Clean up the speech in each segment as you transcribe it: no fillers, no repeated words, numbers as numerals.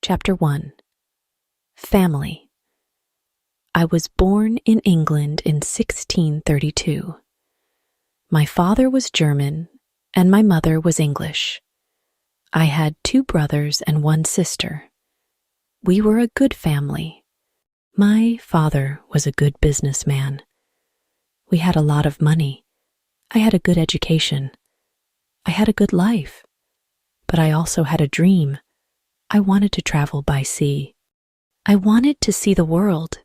Chapter 1. Family. I was born in England in 1632. My father was German and my mother was English. I had 2 brothers and 1 sister. We were a good family. My father was a good businessman. We had a lot of money. I had a good education. I had a good life. But I also had a dream. I wanted to travel by sea. I wanted to see the world.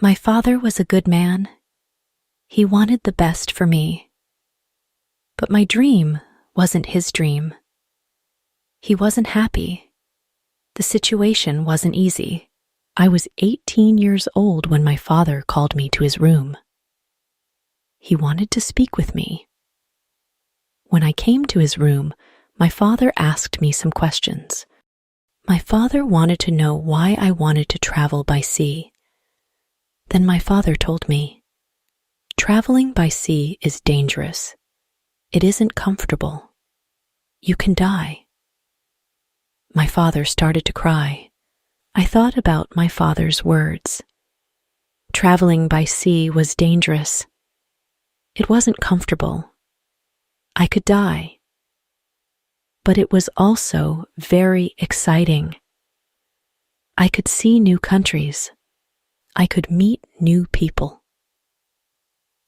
My father was a good man. He wanted the best for me. But my dream wasn't his dream. He wasn't happy. The situation wasn't easy. I was 18 years old when my father called me to his room. He wanted to speak with me. When I came to his room, my father asked me some questions. My father wanted to know why I wanted to travel by sea. Then my father told me, "Traveling by sea is dangerous. It isn't comfortable. You can die." My father started to cry. I thought about my father's words. Traveling by sea was dangerous. It wasn't comfortable. I could die. But it was also very exciting. I could see new countries. I could meet new people.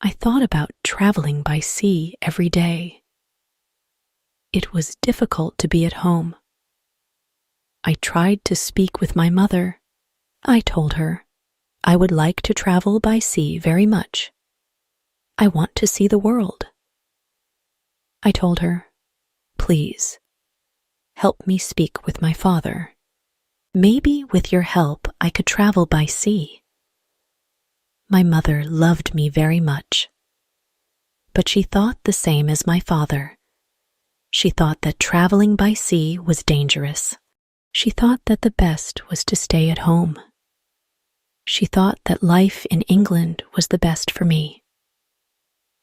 I thought about traveling by sea every day. It was difficult to be at home. I tried to speak with my mother. I told her, I would like to travel by sea very much. I want to see the world. I told her, please, help me speak with my father. Maybe with your help I could travel by sea. My mother loved me very much, but she thought the same as my father. She thought that traveling by sea was dangerous. She thought that the best was to stay at home. She thought that life in England was the best for me.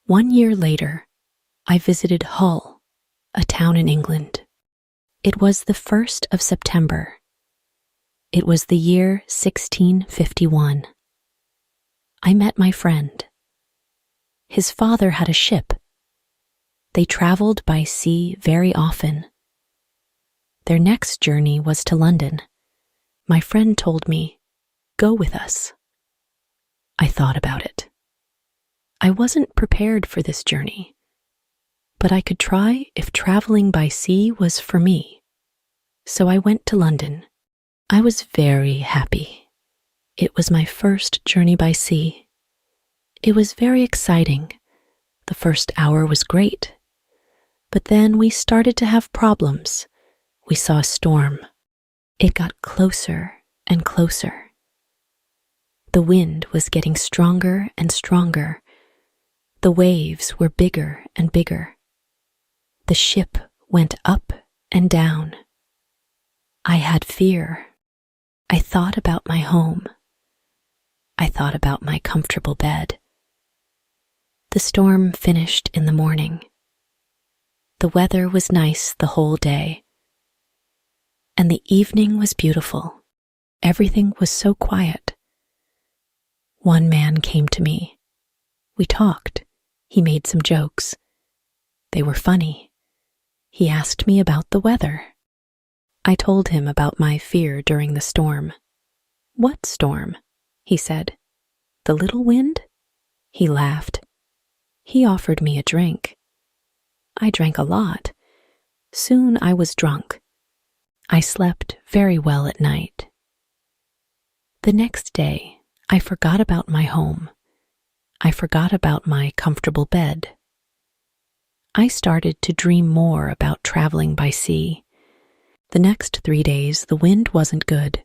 1 year later, I visited Hull, a town in England. It was the 1st of September. It was the year 1651. I met my friend. His father had a ship. They traveled by sea very often. Their next journey was to London. My friend told me, "Go with us." I thought about it. I wasn't prepared for this journey, but I could try if traveling by sea was for me. So I went to London. I was very happy. It was my first journey by sea. It was very exciting. The first hour was great. But then we started to have problems. We saw a storm. It got closer and closer. The wind was getting stronger and stronger. The waves were bigger and bigger. The ship went up and down. I had fear. I thought about my home. I thought about my comfortable bed. The storm finished in the morning. The weather was nice the whole day. And the evening was beautiful. Everything was so quiet. One man came to me. We talked. He made some jokes. They were funny. He asked me about the weather. I told him about my fear during the storm. "What storm?" he said. "The little wind?" He laughed. He offered me a drink. I drank a lot. Soon I was drunk. I slept very well at night. The next day, I forgot about my home. I forgot about my comfortable bed. I started to dream more about traveling by sea. The next 3 days, the wind wasn't good.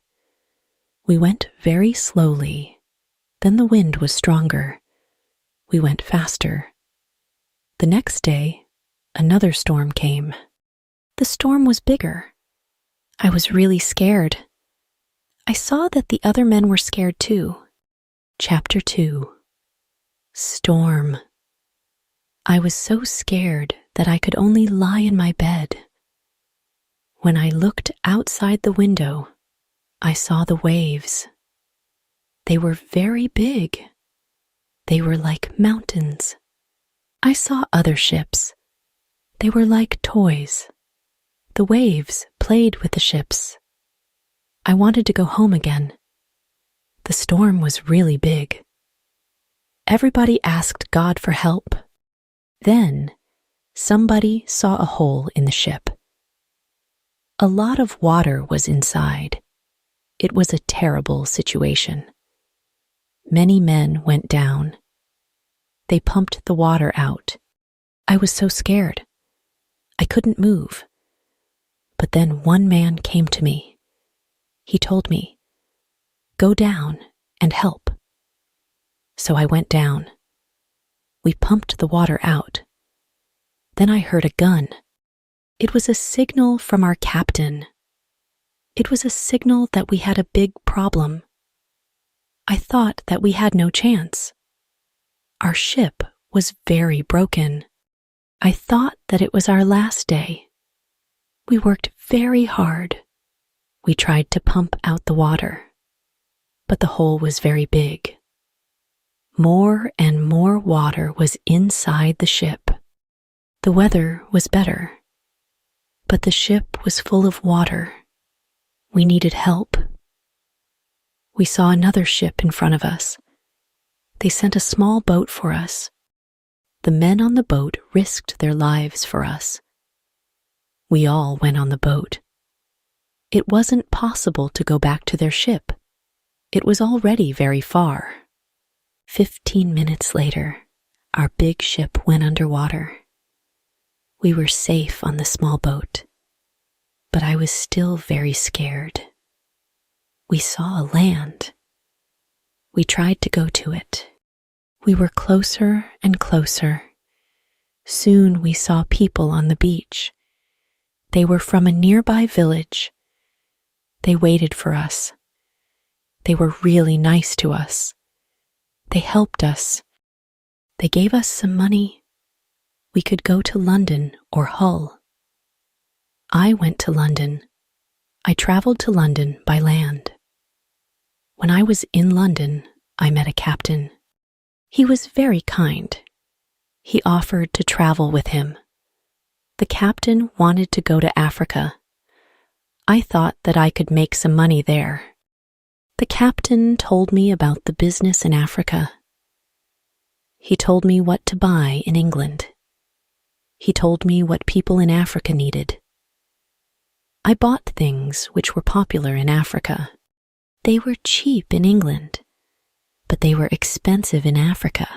We went very slowly. Then the wind was stronger. We went faster. The next day, another storm came. The storm was bigger. I was really scared. I saw that the other men were scared too. Chapter 2. Storm. I was so scared that I could only lie in my bed. When I looked outside the window, I saw the waves. They were very big. They were like mountains. I saw other ships. They were like toys. The waves played with the ships. I wanted to go home again. The storm was really big. Everybody asked God for help. Then, somebody saw a hole in the ship. A lot of water was inside. It was a terrible situation. Many men went down. They pumped the water out. I was so scared. I couldn't move. But then one man came to me. He told me, "Go down and help." So I went down. We pumped the water out. Then I heard a gun. It was a signal from our captain. It was a signal that we had a big problem. I thought that we had no chance. Our ship was very broken. I thought that it was our last day. We worked very hard. We tried to pump out the water, but the hole was very big. More and more water was inside the ship. The weather was better, but the ship was full of water. We needed help. We saw another ship in front of us. They sent a small boat for us. The men on the boat risked their lives for us. We all went on the boat. It wasn't possible to go back to their ship. It was already very far. 15 minutes later, our big ship went underwater. We were safe on the small boat, but I was still very scared. We saw a land. We tried to go to it. We were closer and closer. Soon we saw people on the beach. They were from a nearby village. They waited for us. They were really nice to us. They helped us. They gave us some money. We could go to London or Hull. I went to London. I traveled to London by land. When I was in London, I met a captain. He was very kind. He offered to travel with him. The captain wanted to go to Africa. I thought that I could make some money there. The captain told me about the business in Africa. He told me what to buy in England. He told me what people in Africa needed. I bought things which were popular in Africa. They were cheap in England, but they were expensive in Africa.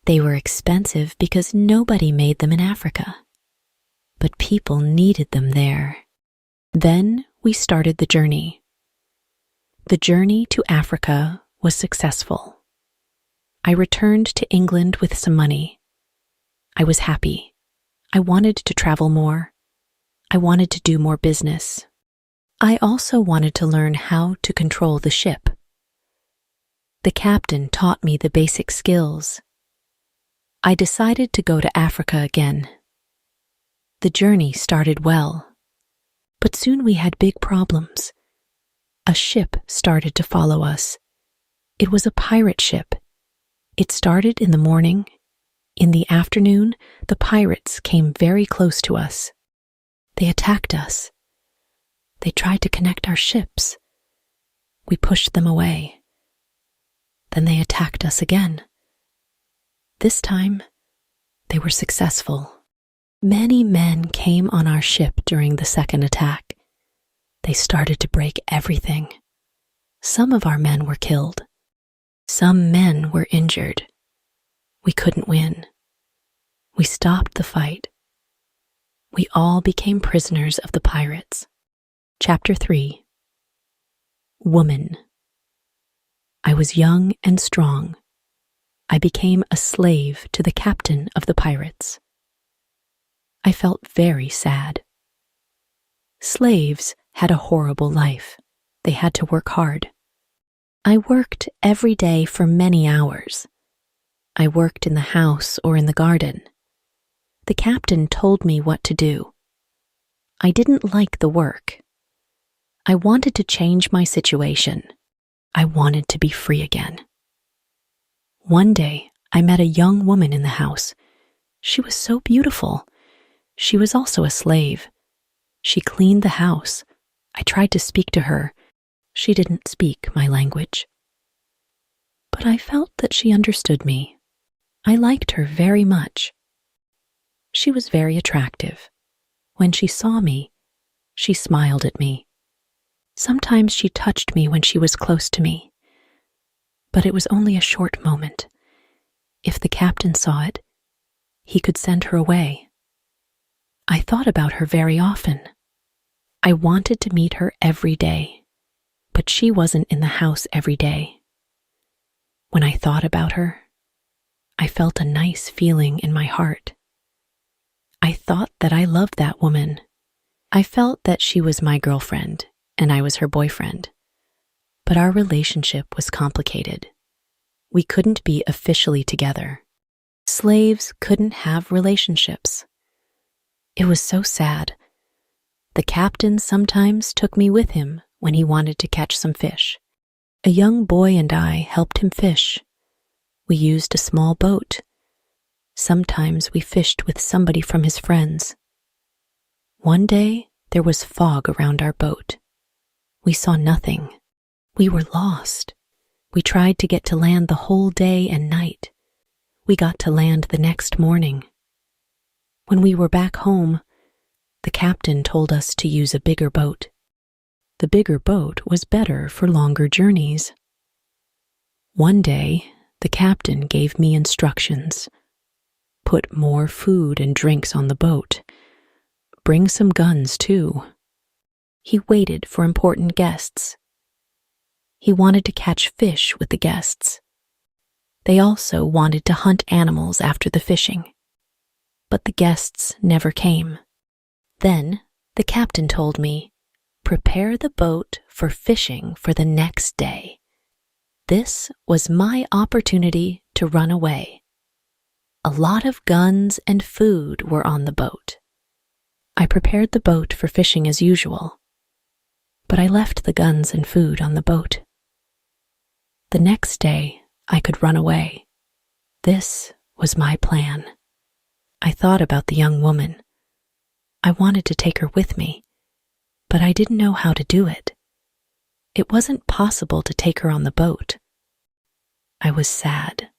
They were expensive because nobody made them in Africa, but people needed them there. Then we started the journey. The journey to Africa was successful. I returned to England with some money. I was happy. I wanted to travel more. I wanted to do more business. I also wanted to learn how to control the ship. The captain taught me the basic skills. I decided to go to Africa again. The journey started well, but soon we had big problems. A ship started to follow us. It was a pirate ship. It started in the morning. In the afternoon, the pirates came very close to us. They attacked us. They tried to connect our ships. We pushed them away. Then they attacked us again. This time, they were successful. Many men came on our ship during the second attack. They started to break everything. Some of our men were killed. Some men were injured. We couldn't win. We stopped the fight. We all became prisoners of the pirates. Chapter 3. Woman. I was young and strong. I became a slave to the captain of the pirates. I felt very sad. Slaves had a horrible life. They had to work hard. I worked every day for many hours. I worked in the house or in the garden. The captain told me what to do. I didn't like the work. I wanted to change my situation. I wanted to be free again. One day, I met a young woman in the house. She was so beautiful. She was also a slave. She cleaned the house. I tried to speak to her. She didn't speak my language. But I felt that she understood me. I liked her very much. She was very attractive. When she saw me, she smiled at me. Sometimes she touched me when she was close to me. But it was only a short moment. If the captain saw it, he could send her away. I thought about her very often. I wanted to meet her every day, but she wasn't in the house every day. When I thought about her, I felt a nice feeling in my heart. I thought that I loved that woman. I felt that she was my girlfriend and I was her boyfriend. But our relationship was complicated. We couldn't be officially together. Slaves couldn't have relationships. It was so sad. The captain sometimes took me with him when he wanted to catch some fish. A young boy and I helped him fish. We used a small boat. Sometimes we fished with somebody from his friends. One day, there was fog around our boat. We saw nothing. We were lost. We tried to get to land the whole day and night. We got to land the next morning. When we were back home, the captain told us to use a bigger boat. The bigger boat was better for longer journeys. One day, the captain gave me instructions. Put more food and drinks on the boat. Bring some guns, too. He waited for important guests. He wanted to catch fish with the guests. They also wanted to hunt animals after the fishing. But the guests never came. Then the captain told me, prepare the boat for fishing for the next day. This was my opportunity to run away. A lot of guns and food were on the boat. I prepared the boat for fishing as usual, but I left the guns and food on the boat. The next day, I could run away. This was my plan. I thought about the young woman. I wanted to take her with me, but I didn't know how to do it. It wasn't possible to take her on the boat. I was sad.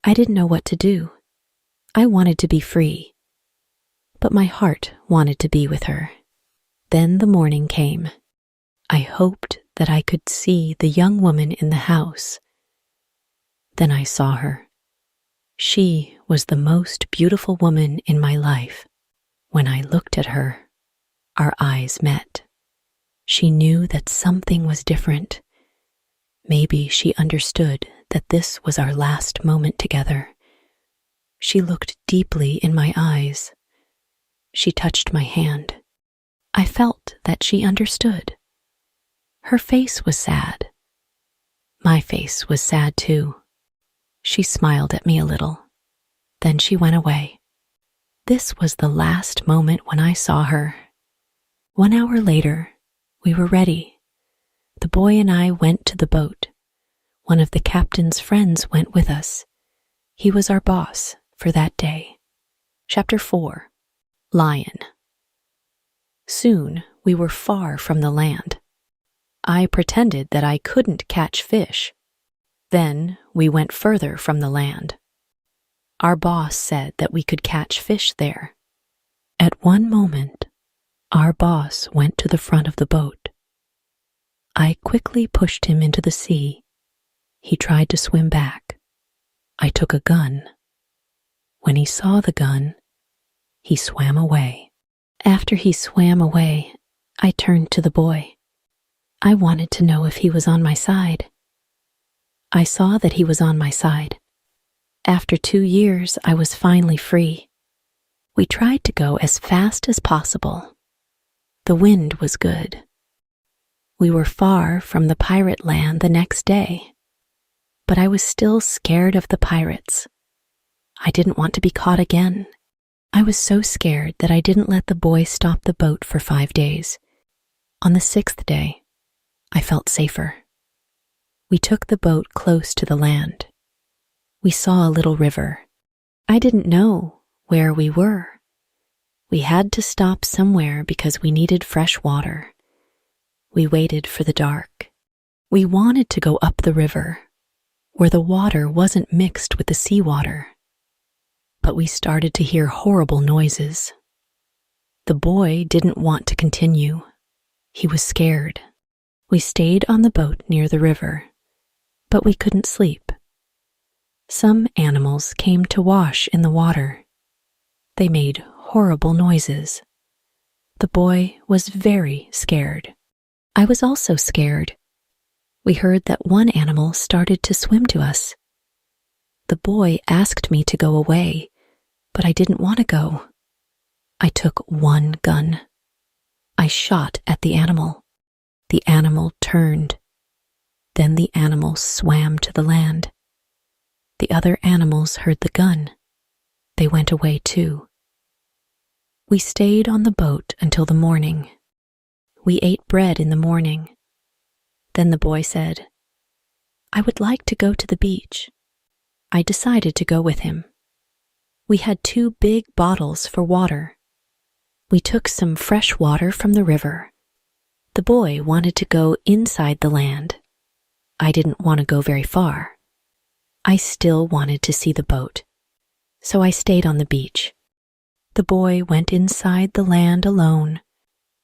I didn't know what to do. I wanted to be free, but my heart wanted to be with her. Then the morning came. I hoped that I could see the young woman in the house. Then I saw her. She was the most beautiful woman in my life. When I looked at her, our eyes met. She knew that something was different. Maybe she understood that this was our last moment together. She looked deeply in my eyes. She touched my hand. I felt that she understood. Her face was sad. My face was sad too. She smiled at me a little. Then she went away. This was the last moment when I saw her. 1 hour later, we were ready. The boy and I went to the boat. One of the captain's friends went with us. He was our boss for that day. Chapter 4. Lion. Soon we were far from the land. I pretended that I couldn't catch fish. Then we went further from the land. Our boss said that we could catch fish there. At one moment, our boss went to the front of the boat. I quickly pushed him into the sea. He tried to swim back. I took a gun. When he saw the gun, he swam away. After he swam away, I turned to the boy. I wanted to know if he was on my side. I saw that he was on my side. After 2 years, I was finally free. We tried to go as fast as possible. The wind was good. We were far from the pirate land the next day, but I was still scared of the pirates. I didn't want to be caught again. I was so scared that I didn't let the boy stop the boat for 5 days. On the 6th day, I felt safer. We took the boat close to the land. We saw a little river. I didn't know where we were. We had to stop somewhere because we needed fresh water. We waited for the dark. We wanted to go up the river, where the water wasn't mixed with the seawater. But we started to hear horrible noises. The boy didn't want to continue. He was scared. We stayed on the boat near the river, but we couldn't sleep. Some animals came to wash in the water. They made horrible noises. The boy was very scared. I was also scared. We heard that one animal started to swim to us. The boy asked me to go away, but I didn't want to go. I took one gun. I shot at the animal. The animal turned. Then the animal swam to the land. The other animals heard the gun. They went away too. We stayed on the boat until the morning. We ate bread in the morning. Then the boy said, "I would like to go to the beach." I decided to go with him. We had 2 big bottles for water. We took some fresh water from the river. The boy wanted to go inside the land. I didn't want to go very far. I still wanted to see the boat, so I stayed on the beach. The boy went inside the land alone.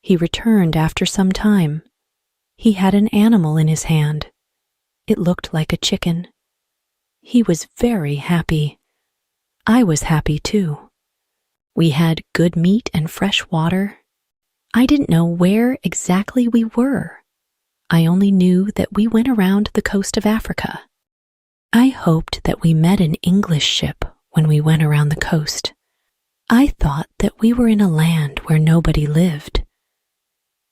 He returned after some time. He had an animal in his hand. It looked like a chicken. He was very happy. I was happy too. We had good meat and fresh water. I didn't know where exactly we were. I only knew that we went around the coast of Africa. I hoped that we met an English ship when we went around the coast. I thought that we were in a land where nobody lived.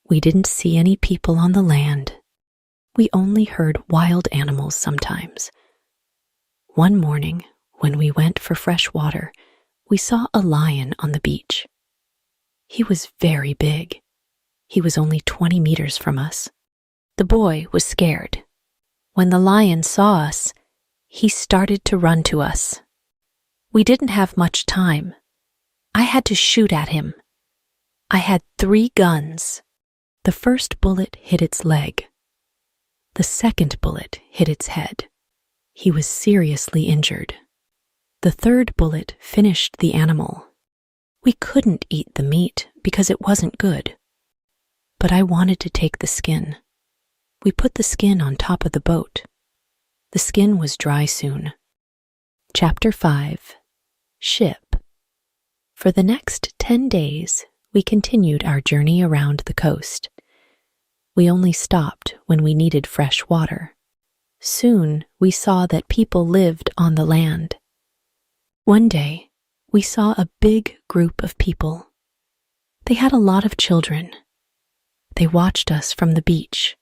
We didn't see any people on the land. We only heard wild animals sometimes. One morning, when we went for fresh water, we saw a lion on the beach. He was very big. He was only 20 meters from us. The boy was scared. When the lion saw us, he started to run to us. We didn't have much time. I had to shoot at him. I had 3 guns. The first bullet hit its leg. The second bullet hit its head. He was seriously injured. The third bullet finished the animal. We couldn't eat the meat because it wasn't good. But I wanted to take the skin. We put the skin on top of the boat. The skin was dry soon. Chapter 5. Ship. For the next 10 days, we continued our journey around the coast. We only stopped when we needed fresh water. Soon, we saw that people lived on the land. One day, we saw a big group of people. They had a lot of children. They watched us from the beach.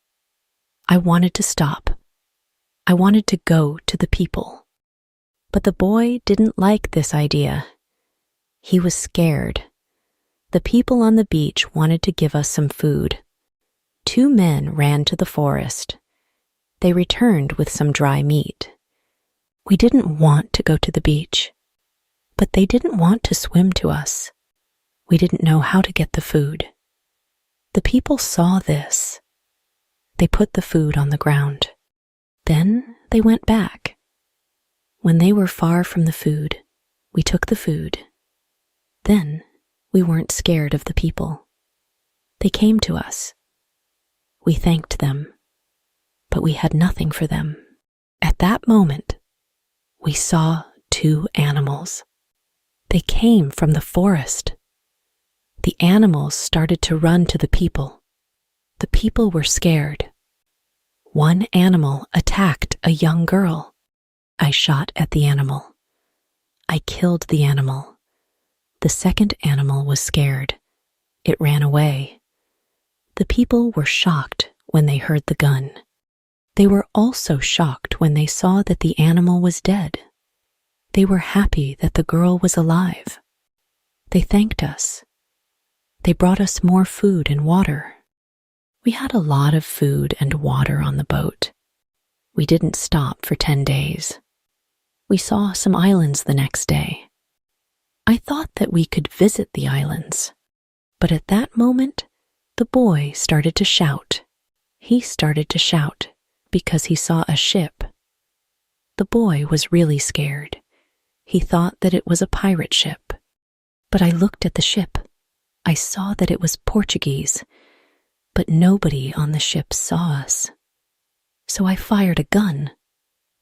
I wanted to stop. I wanted to go to the people. But the boy didn't like this idea. He was scared. The people on the beach wanted to give us some food. 2 men ran to the forest. They returned with some dry meat. We didn't want to go to the beach, but they didn't want to swim to us. We didn't know how to get the food. The people saw this. They put the food on the ground. Then they went back. When they were far from the food, we took the food. Then we weren't scared of the people. They came to us. We thanked them, but we had nothing for them. At that moment, we saw 2 animals. They came from the forest. The animals started to run to the people. The people were scared. One animal attacked a young girl. I shot at the animal. I killed the animal. The second animal was scared. It ran away. The people were shocked when they heard the gun. They were also shocked when they saw that the animal was dead. They were happy that the girl was alive. They thanked us. They brought us more food and water. We had a lot of food and water on the boat. We didn't stop for 10 days. We saw some islands the next day. I thought that we could visit the islands, but at that moment, the boy started to shout. He started to shout because he saw a ship. The boy was really scared. He thought that it was a pirate ship. But I looked at the ship. I saw that it was Portuguese, but nobody on the ship saw us. So I fired a gun.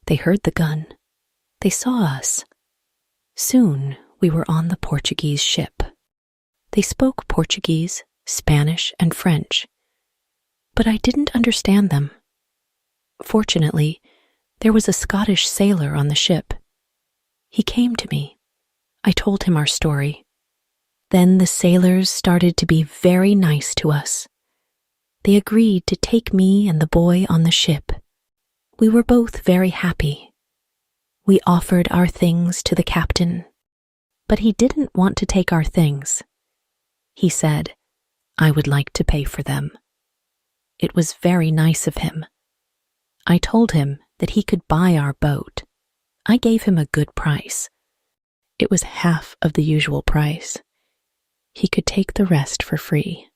They heard the gun. They saw us. Soon we were on the Portuguese ship. They spoke Portuguese, Spanish, and French, but I didn't understand them. Fortunately, there was a Scottish sailor on the ship. He came to me. I told him our story. Then the sailors started to be very nice to us. They agreed to take me and the boy on the ship. We were both very happy. We offered our things to the captain, but he didn't want to take our things. He said, I would like to pay for them. It was very nice of him. I told him that he could buy our boat. I gave him a good price. It was half of the usual price. He could take the rest for free.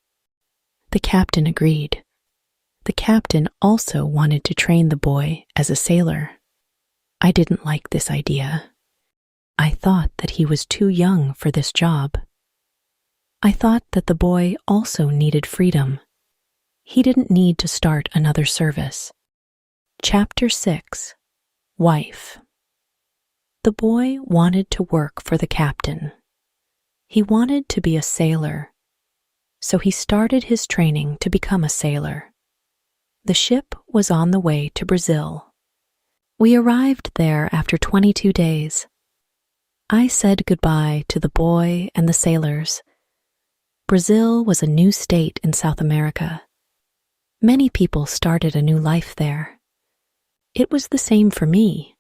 The captain agreed. The captain also wanted to train the boy as a sailor. I didn't like this idea. I thought that he was too young for this job. I thought that the boy also needed freedom. He didn't need to start another service. Chapter 6. Wife. The boy wanted to work for the captain. He wanted to be a sailor, so he started his training to become a sailor. The ship was on the way to Brazil. We arrived there after 22 days. I said goodbye to the boy and the sailors. Brazil was a new state in South America. Many people started a new life there. It was the same for me.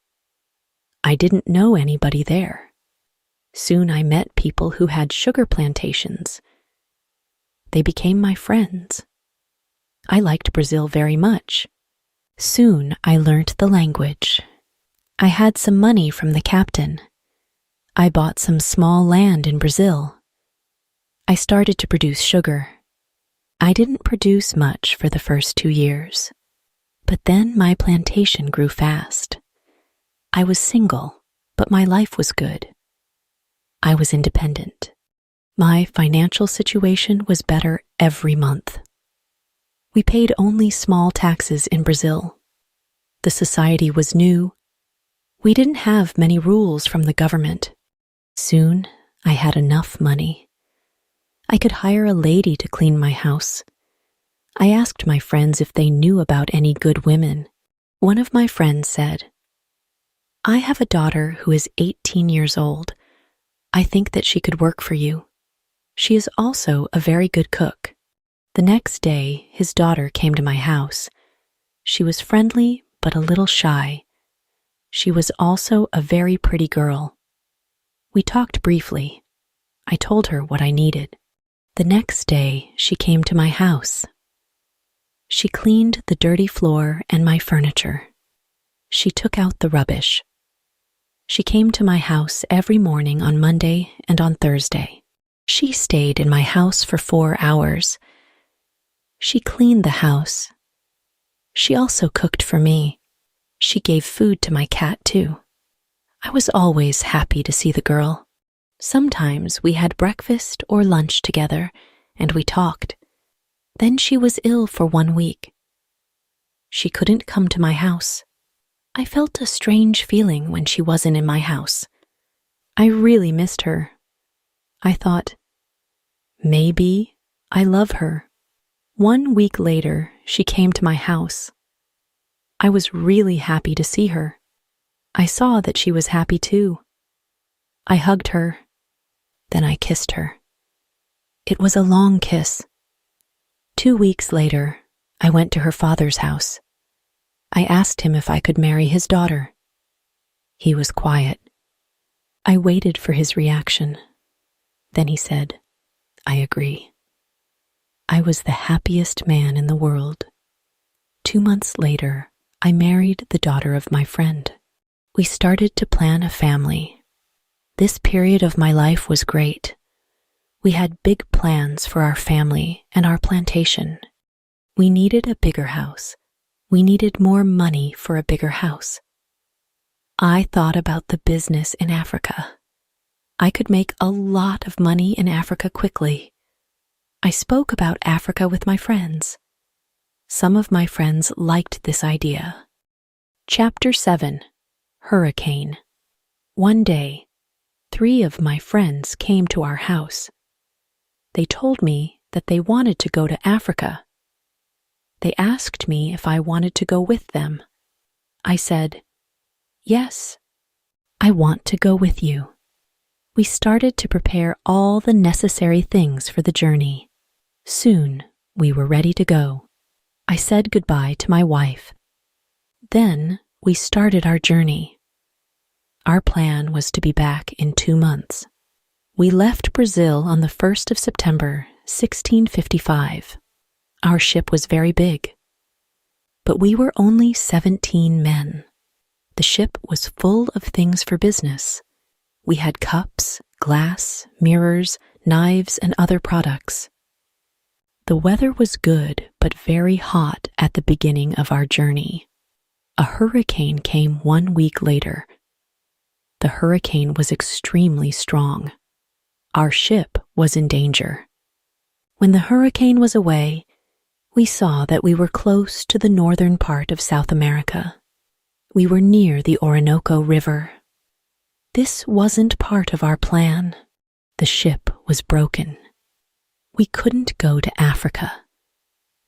I didn't know anybody there. Soon I met people who had sugar plantations. They became my friends. I liked Brazil very much. Soon I learnt the language. I had some money from the captain. I bought some small land in Brazil. I started to produce sugar. I didn't produce much for the first 2 years, but then my plantation grew fast. I was single, but my life was good. I was independent. My financial situation was better every month. We paid only small taxes in Brazil. The society was new. We didn't have many rules from the government. Soon, I had enough money. I could hire a lady to clean my house. I asked my friends if they knew about any good women. One of my friends said, I have a daughter who is 18 years old. I think that she could work for you. She is also a very good cook. The next day, his daughter came to my house. She was friendly, but a little shy. She was also a very pretty girl. We talked briefly. I told her what I needed. The next day, she came to my house. She cleaned the dirty floor and my furniture. She took out the rubbish. She came to my house every morning on Monday and on Thursday. She stayed in my house for 4 hours. She cleaned the house. She also cooked for me. She gave food to my cat, too. I was always happy to see the girl. Sometimes we had breakfast or lunch together, and we talked. Then she was ill for 1 week. She couldn't come to my house. I felt a strange feeling when she wasn't in my house. I really missed her. I thought, maybe I love her. 1 week later, she came to my house. I was really happy to see her. I saw that she was happy too. I hugged her. Then I kissed her. It was a long kiss. 2 weeks later, I went to her father's house. I asked him if I could marry his daughter. He was quiet. I waited for his reaction. Then he said, "I agree." I was the happiest man in the world. 2 months later, I married the daughter of my friend. We started to plan a family. This period of my life was great. We had big plans for our family and our plantation. We needed a bigger house. We needed more money for a bigger house. I thought about the business in Africa. I could make a lot of money in Africa quickly. I spoke about Africa with my friends. Some of my friends liked this idea. Chapter 7: Hurricane. One day, 3 of my friends came to our house. They told me that they wanted to go to Africa. They asked me if I wanted to go with them. I said, "Yes, I want to go with you." We started to prepare all the necessary things for the journey. Soon, we were ready to go. I said goodbye to my wife. Then, we started our journey. Our plan was to be back in 2 months. We left Brazil on the 1st of September, 1655. Our ship was very big, but we were only 17 men. The ship was full of things for business. We had cups, glass, mirrors, knives, and other products. The weather was good but very hot at the beginning of our journey. A hurricane came 1 week later. The hurricane was extremely strong. Our ship was in danger. When the hurricane was away, we saw that we were close to the northern part of South America. We were near the Orinoco River. This wasn't part of our plan. The ship was broken. We couldn't go to Africa.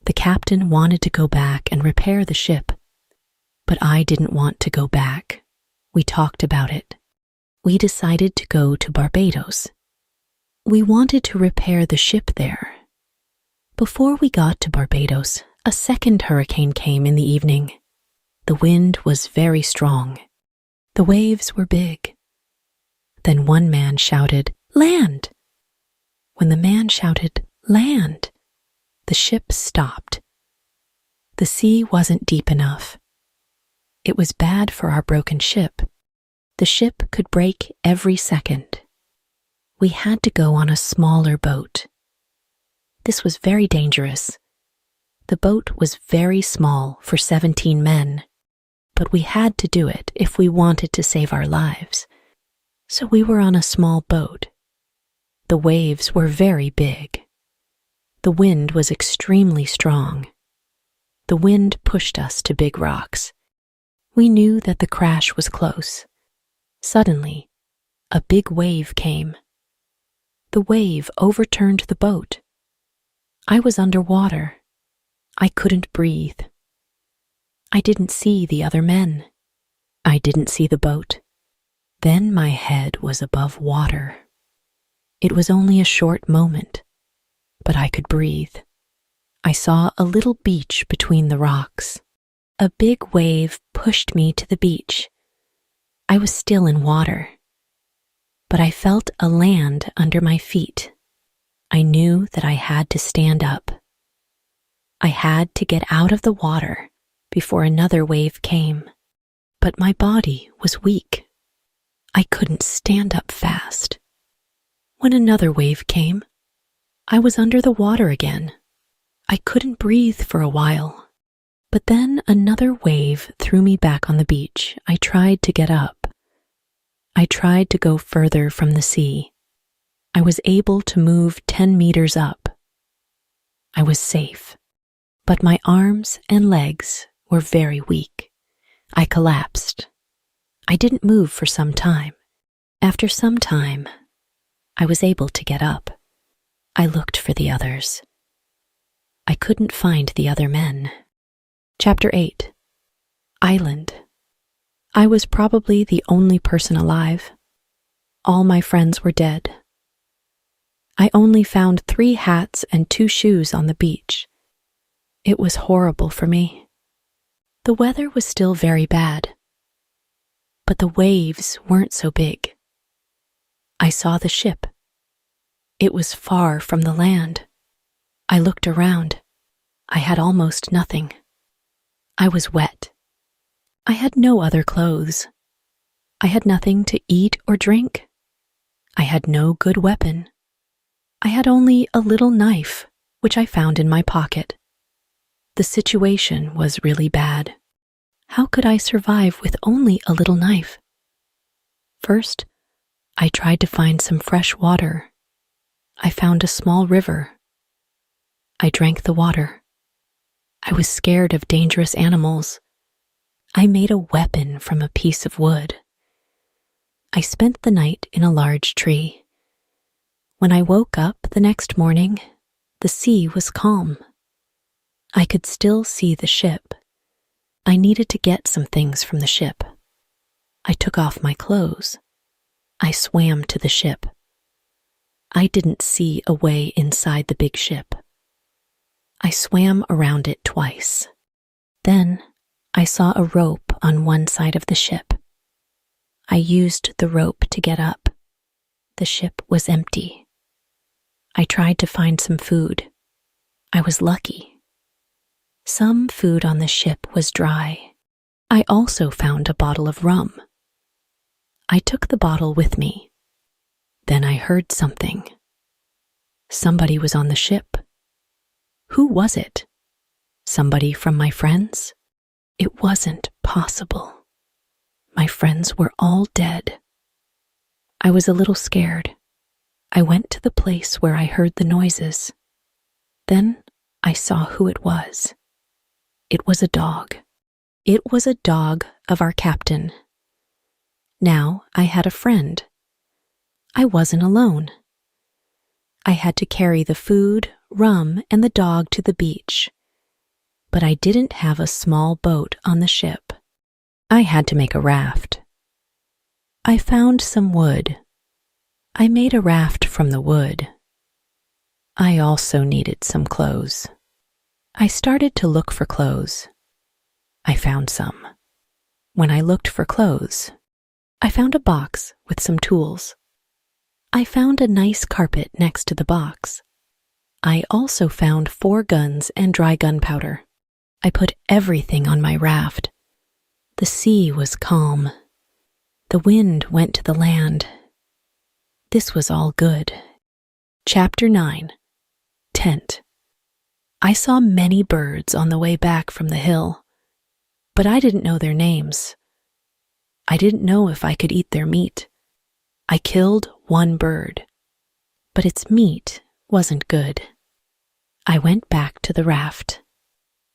The captain wanted to go back and repair the ship, but I didn't want to go back. We talked about it. We decided to go to Barbados. We wanted to repair the ship there. Before we got to Barbados, a second hurricane came in the evening. The wind was very strong. The waves were big. Then one man shouted, "Land!" When the man shouted, "Land!" the ship stopped. The sea wasn't deep enough. It was bad for our broken ship. The ship could break every second. We had to go on a smaller boat. This was very dangerous. The boat was very small for 17 men, but we had to do it if we wanted to save our lives. So we were on a small boat. The waves were very big. The wind was extremely strong. The wind pushed us to big rocks. We knew that the crash was close. Suddenly, a big wave came. The wave overturned the boat. I was underwater. I couldn't breathe. I didn't see the other men. I didn't see the boat. Then my head was above water. It was only a short moment, but I could breathe. I saw a little beach between the rocks. A big wave pushed me to the beach. I was still in water, but I felt a land under my feet. I knew that I had to stand up. I had to get out of the water before another wave came, but my body was weak. I couldn't stand up fast. When another wave came, I was under the water again. I couldn't breathe for a while, but then another wave threw me back on the beach. I tried to get up. I tried to go further from the sea. I was able to move 10 meters up. I was safe, but my arms and legs were very weak. I collapsed. I didn't move for some time. After some time, I was able to get up. I looked for the others. I couldn't find the other men. Chapter 8: Island. I was probably the only person alive. All my friends were dead. I only found 3 hats and 2 shoes on the beach. It was horrible for me. The weather was still very bad, but the waves weren't so big. I saw the ship. It was far from the land. I looked around. I had almost nothing. I was wet. I had no other clothes. I had nothing to eat or drink. I had no good weapon. I had only a little knife, which I found in my pocket. The situation was really bad. How could I survive with only a little knife? First, I tried to find some fresh water. I found a small river. I drank the water. I was scared of dangerous animals. I made a weapon from a piece of wood. I spent the night in a large tree. When I woke up the next morning, the sea was calm. I could still see the ship. I needed to get some things from the ship. I took off my clothes. I swam to the ship. I didn't see a way inside the big ship. I swam around it twice. Then I saw a rope on one side of the ship. I used the rope to get up. The ship was empty. I tried to find some food. I was lucky. Some food on the ship was dry. I also found a bottle of rum. I took the bottle with me. Then I heard something. Somebody was on the ship. Who was it? Somebody from my friends? It wasn't possible. My friends were all dead. I was a little scared. I went to the place where I heard the noises. Then I saw who it was. It was a dog. It was a dog of our captain. Now I had a friend. I wasn't alone. I had to carry the food, rum, and the dog to the beach. But I didn't have a small boat on the ship. I had to make a raft. I found some wood. I made a raft from the wood. I also needed some clothes. I started to look for clothes. I found some. When I looked for clothes, I found a box with some tools. I found a nice carpet next to the box. I also found 4 guns and dry gunpowder. I put everything on my raft. The sea was calm. The wind went to the land. This was all good. Chapter 9. Tent. I saw many birds on the way back from the hill, but I didn't know their names. I didn't know if I could eat their meat. I killed 1 bird, but its meat wasn't good. I went back to the raft.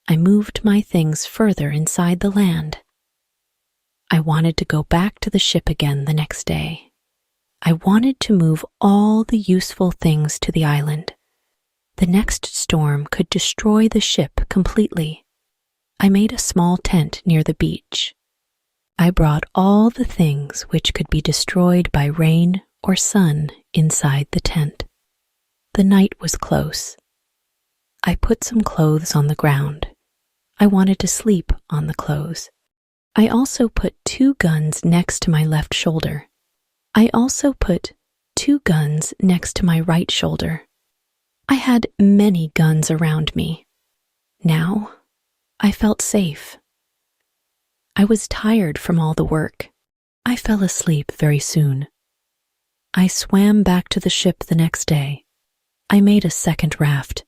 I moved my things further inside the land. I wanted to go back to the ship again the next day. I wanted to move all the useful things to the island. The next storm could destroy the ship completely. I made a small tent near the beach. I brought all the things which could be destroyed by rain or sun inside the tent. The night was close. I put some clothes on the ground. I wanted to sleep on the clothes. I also put 2 guns next to my left shoulder. I also put 2 guns next to my right shoulder. I had many guns around me. Now, I felt safe. I was tired from all the work. I fell asleep very soon. I swam back to the ship the next day. I made a second raft.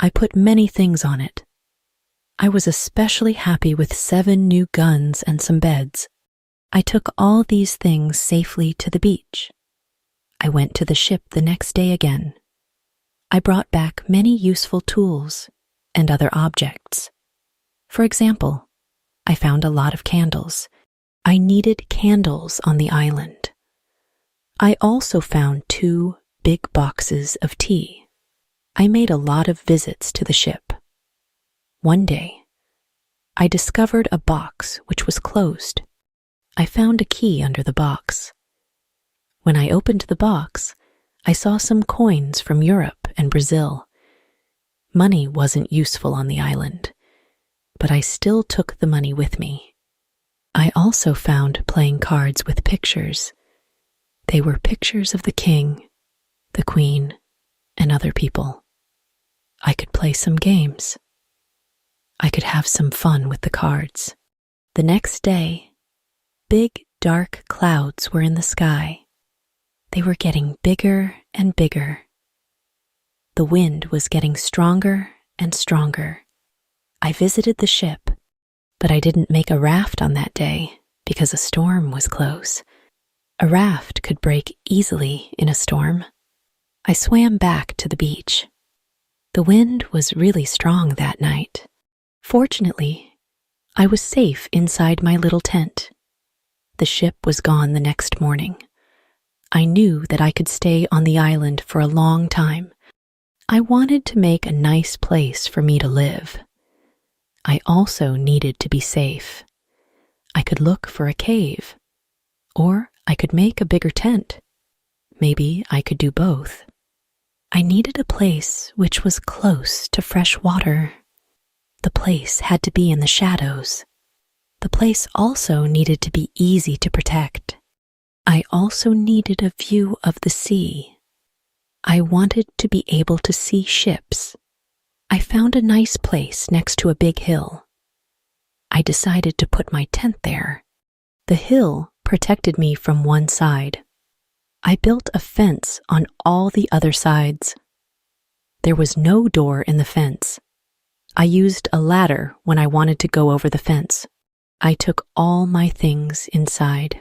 I put many things on it. I was especially happy with 7 new guns and some beds. I took all these things safely to the beach. I went to the ship the next day again. I brought back many useful tools and other objects. For example, I found a lot of candles. I needed candles on the island. I also found 2 big boxes of tea. I made a lot of visits to the ship. One day, I discovered a box which was closed. I found a key under the box. When I opened the box, I saw some coins from Europe and Brazil. Money wasn't useful on the island, but I still took the money with me. I also found playing cards with pictures. They were pictures of the king, the Queen, and other people. I could play some games. I could have some fun with the cards. The next day, big, dark clouds were in the sky. They were getting bigger and bigger. The wind was getting stronger and stronger. I visited the ship, but I didn't make a raft on that day because a storm was close. A raft could break easily in a storm. I swam back to the beach. The wind was really strong that night. Fortunately, I was safe inside my little tent. The ship was gone the next morning. I knew that I could stay on the island for a long time. I wanted to make a nice place for me to live. I also needed to be safe. I could look for a cave, or I could make a bigger tent. Maybe I could do both. I needed a place which was close to fresh water. The place had to be in the shadows. The place also needed to be easy to protect. I also needed a view of the sea. I wanted to be able to see ships. I found a nice place next to a big hill. I decided to put my tent there. The hill protected me from one side. I built a fence on all the other sides. There was no door in the fence. I used a ladder when I wanted to go over the fence. I took all my things inside.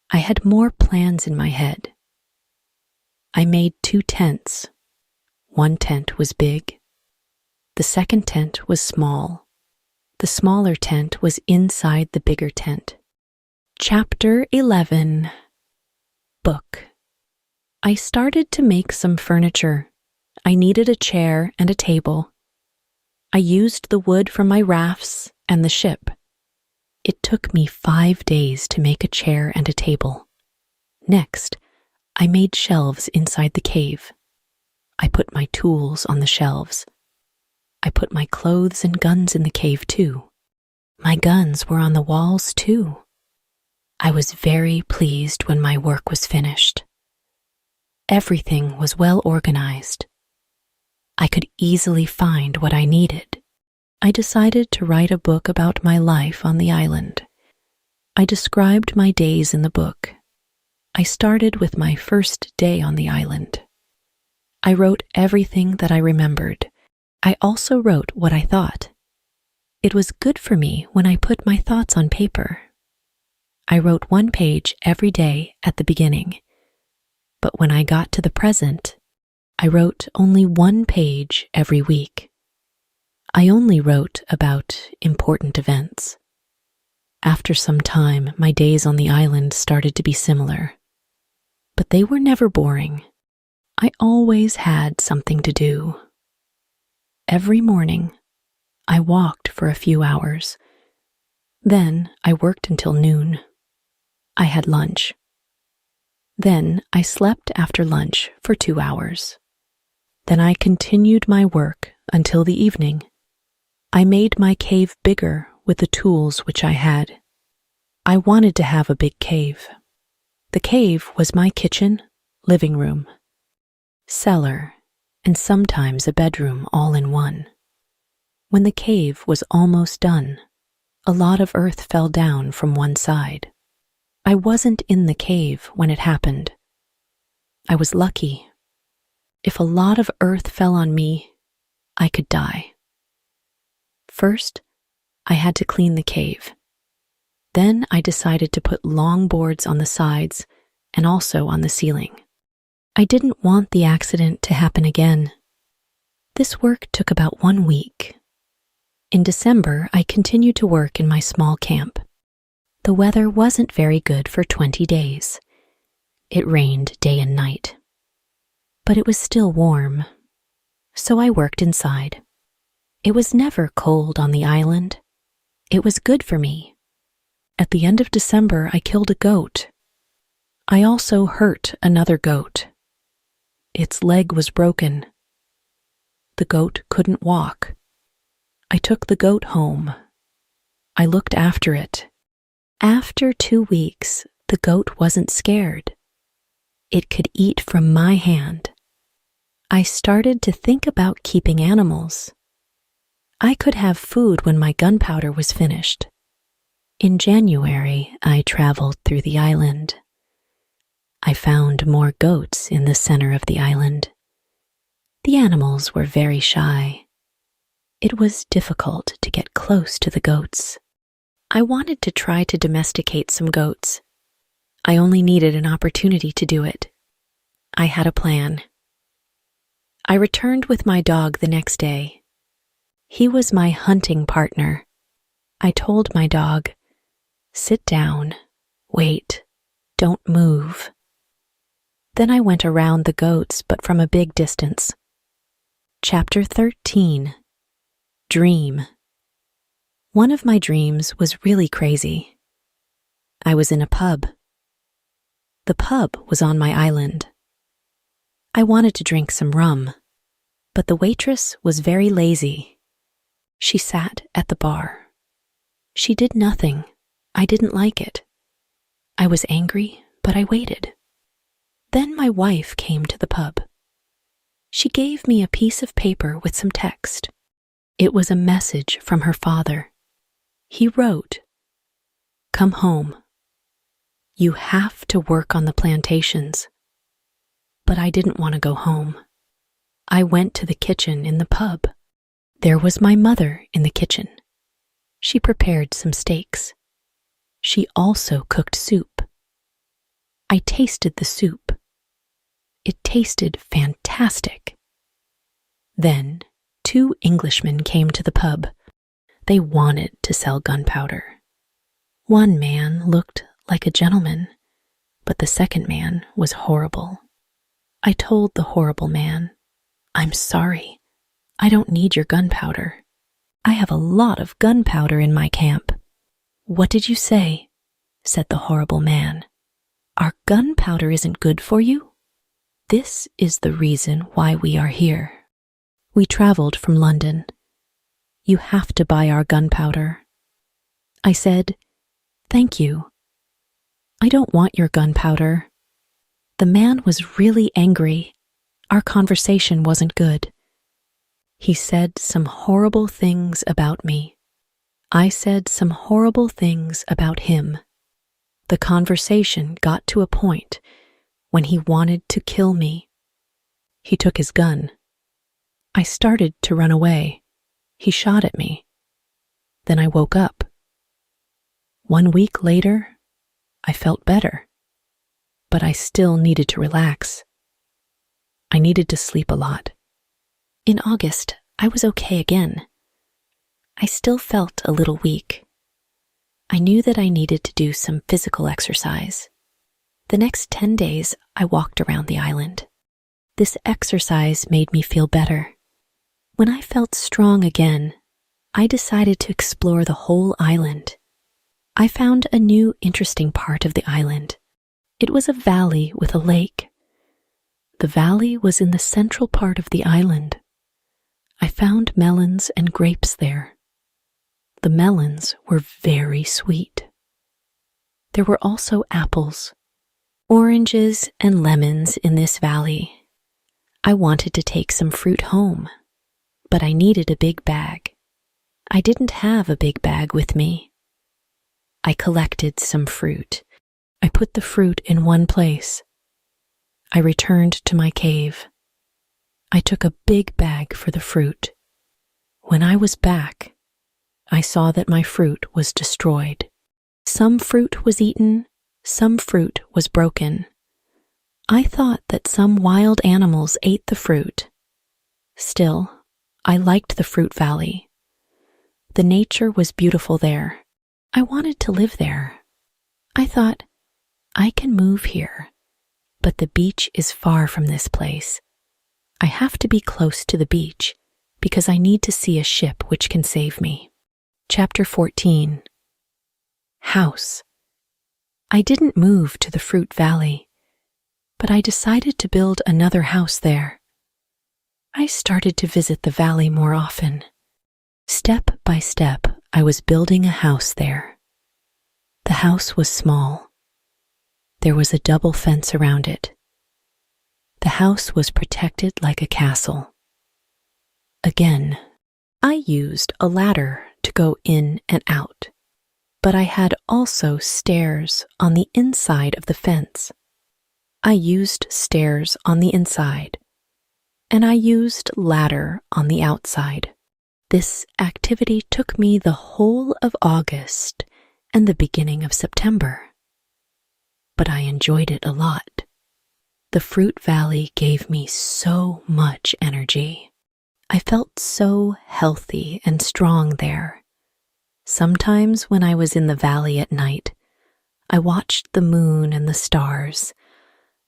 I had more plans in my head. I made 2 tents. One tent was big. The second tent was small. The smaller tent was inside the bigger tent. Chapter 11. Book. I started to make some furniture. I needed a chair and a table. I used the wood from my rafts and the ship. It took me 5 days to make a chair and a table. Next, I made shelves inside the cave. I put my tools on the shelves. I put my clothes and guns in the cave too. My guns were on the walls too. I was very pleased when my work was finished. Everything was well organized. I could easily find what I needed. I decided to write a book about my life on the island. I described my days in the book. I started with my first day on the island. I wrote everything that I remembered. I also wrote what I thought. It was good for me when I put my thoughts on paper. I wrote 1 page every day at the beginning. But when I got to the present, I wrote only 1 page every week. I only wrote about important events. After some time, my days on the island started to be similar. But they were never boring. I always had something to do. Every morning, I walked for a few hours. Then I worked until noon. I had lunch. Then I slept after lunch for 2 hours. Then I continued my work until the evening. I made my cave bigger with the tools which I had. I wanted to have a big cave. The cave was my kitchen, living room, cellar, and sometimes a bedroom all in one. When the cave was almost done, a lot of earth fell down from one side. I wasn't in the cave when it happened. I was lucky. If a lot of earth fell on me, I could die. First, I had to clean the cave. Then I decided to put long boards on the sides and also on the ceiling. I didn't want the accident to happen again. This work took about 1 week. In December, I continued to work in my small camp. The weather wasn't very good for 20 days. It rained day and night. But it was still warm, so I worked inside. It was never cold on the island. It was good for me. At the end of December, I killed a goat. I also hurt another goat. Its leg was broken. The goat couldn't walk. I took the goat home. I looked after it. After 2 weeks, the goat wasn't scared. it could eat from my hand. I started to think about keeping animals. I could have food when my gunpowder was finished. In January, I traveled through the island. I found more goats in the center of the island. The animals were very shy. It was difficult to get close to the goats. I wanted to try to domesticate some goats. I only needed an opportunity to do it. I had a plan. I returned with my dog the next day. He was my hunting partner. I told my dog, "Sit down, wait, don't move." Then I went around the goats, but from a big distance. Chapter 13. Dream. One of my dreams was really crazy. I was in a pub. The pub was on my island. I wanted to drink some rum, but the waitress was very lazy. She sat at the bar. She did nothing. I didn't like it. I was angry, but I waited. Then my wife came to the pub. She gave me a piece of paper with some text. It was a message from her father. He wrote, "Come home. You have to work on the plantations." But I didn't want to go home. I went to the kitchen in the pub. There was my mother in the kitchen. She prepared some steaks. She also cooked soup. I tasted the soup. It tasted fantastic. Then 2 Englishmen came to the pub. They wanted to sell gunpowder. One man looked like a gentleman, but the second man was horrible. I told the horrible man, "I'm sorry. I don't need your gunpowder. I have a lot of gunpowder in my camp." "What did you say?" said the horrible man. "Our gunpowder isn't good for you?" "This is the reason why we are here. We traveled from London. You have to buy our gunpowder." I said, "Thank you. I don't want your gunpowder." The man was really angry. Our conversation wasn't good. He said some horrible things about me. I said some horrible things about him. The conversation got to a point when he wanted to kill me. He took his gun. I started to run away. He shot at me. Then I woke up. 1 week later, I felt better, but I still needed to relax. I needed to sleep a lot. In August, I was okay again. I still felt a little weak. I knew that I needed to do some physical exercise. The next 10 days, I walked around the island. This exercise made me feel better. When I felt strong again, I decided to explore the whole island. I found a new interesting part of the island. It was a valley with a lake. The valley was in the central part of the island. I found melons and grapes there. The melons were very sweet. There were also apples, oranges, and lemons in this valley. I wanted to take some fruit home, but I needed a big bag. I didn't have a big bag with me. I collected some fruit. I put the fruit in one place. I returned to my cave. I took a big bag for the fruit. When I was back, I saw that my fruit was destroyed. Some fruit was eaten, some fruit was broken. I thought that some wild animals ate the fruit. Still, I liked the fruit valley. The nature was beautiful there. I wanted to live there. I thought, I can move here, but the beach is far from this place. I have to be close to the beach because I need to see a ship which can save me. Chapter 14. House. I didn't move to the fruit valley, but I decided to build another house there. I started to visit the valley more often. Step by step, I was building a house there. The house was small. There was a double fence around it. The house was protected like a castle. Again, I used a ladder to go in and out, but I had also stairs on the inside of the fence. I used stairs on the inside, and I used ladder on the outside. This activity took me the whole of August and the beginning of September, but I enjoyed it a lot. The fruit valley gave me so much energy. I felt so healthy and strong there. Sometimes when I was in the valley at night, I watched the moon and the stars.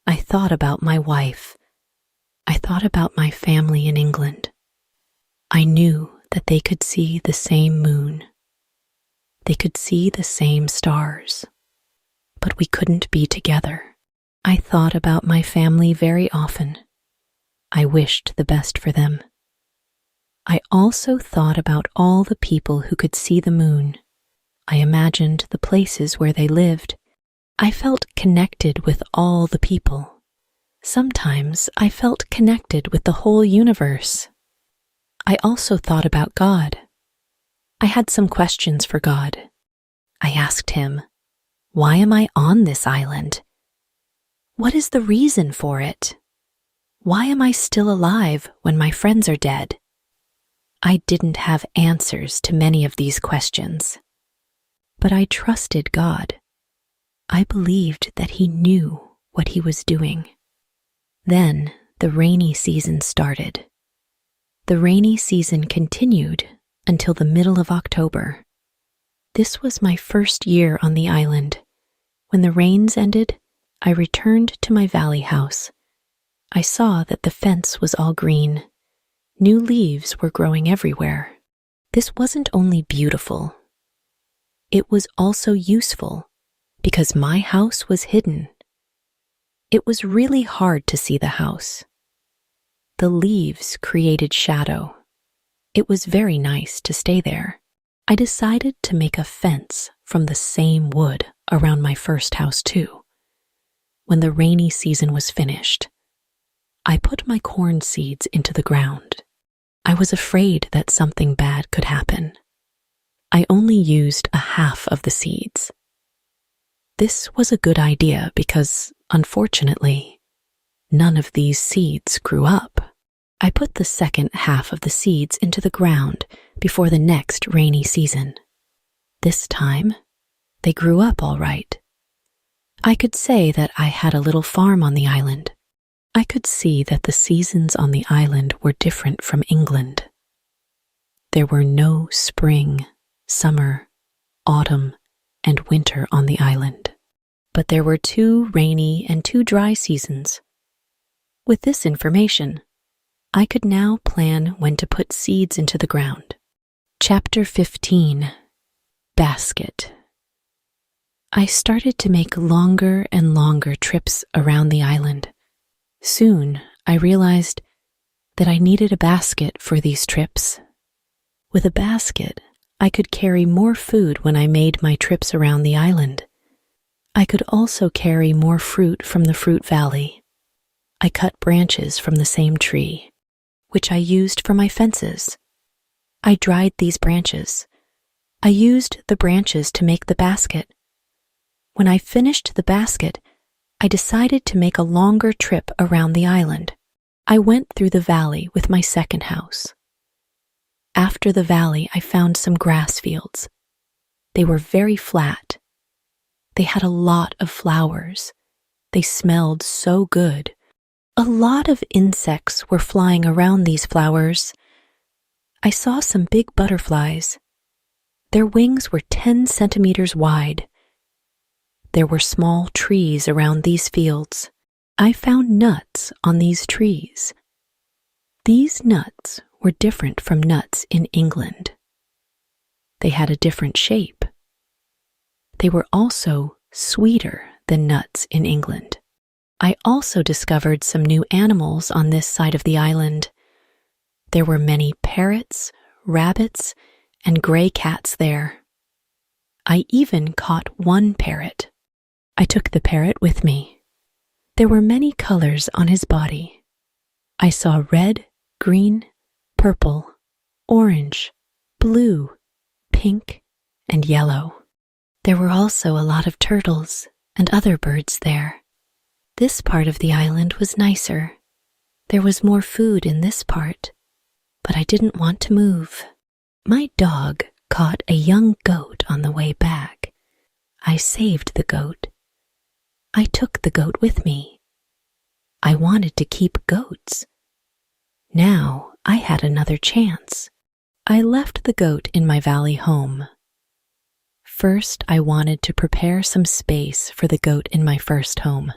I thought about my wife. I thought about my family in England. I knew that they could see the same moon. They could see the same stars, but we couldn't be together. I thought about my family very often. I wished the best for them. I also thought about all the people who could see the moon. I imagined the places where they lived. I felt connected with all the people. Sometimes I felt connected with the whole universe. I also thought about God. I had some questions for God. I asked him, "Why am I on this island? What is the reason for it? Why am I still alive when my friends are dead?" I didn't have answers to many of these questions, but I trusted God. I believed that he knew what he was doing. Then the rainy season started. The rainy season continued until the middle of October. This was my first year on the island. When the rains ended, I returned to my valley house. I saw that the fence was all green. New leaves were growing everywhere. This wasn't only beautiful. It was also useful because my house was hidden. It was really hard to see the house. The leaves created shadow. It was very nice to stay there. I decided to make a fence from the same wood around my first house too. When the rainy season was finished, I put my corn seeds into the ground. I was afraid that something bad could happen. I only used a half of the seeds. This was a good idea because, unfortunately, none of these seeds grew up. I put the second half of the seeds into the ground before the next rainy season. This time, they grew up all right. I could say that I had a little farm on the island. I could see that the seasons on the island were different from England. There were no spring, summer, autumn, and winter on the island, but there were 2 rainy and 2 dry seasons. With this information, I could now plan when to put seeds into the ground. Chapter 15. Basket. I started to make longer and longer trips around the island. Soon, I realized that I needed a basket for these trips. With a basket, I could carry more food when I made my trips around the island. I could also carry more fruit from the fruit valley. I cut branches from the same tree, which I used for my fences. I dried these branches. I used the branches to make the basket. When I finished the basket, I decided to make a longer trip around the island. I went through the valley with my second house. After the valley, I found some grass fields. They were very flat. They had a lot of flowers. They smelled so good. A lot of insects were flying around these flowers. I saw some big butterflies. Their wings were 10 centimeters wide. There were small trees around these fields. I found nuts on these trees. These nuts were different from nuts in England. They had a different shape. They were also sweeter than nuts in England. I also discovered some new animals on this side of the island. There were many parrots, rabbits, and gray cats there. I even caught one parrot. I took the parrot with me. There were many colors on his body. I saw red, green, purple, orange, blue, pink, and yellow. There were also a lot of turtles and other birds there. This part of the island was nicer. There was more food in this part, but I didn't want to move. My dog caught a young goat on the way back. I saved the goat. I took the goat with me. I wanted to keep goats. Now I had another chance. I left the goat in my valley home. First, I wanted to prepare some space for the goat in my first home.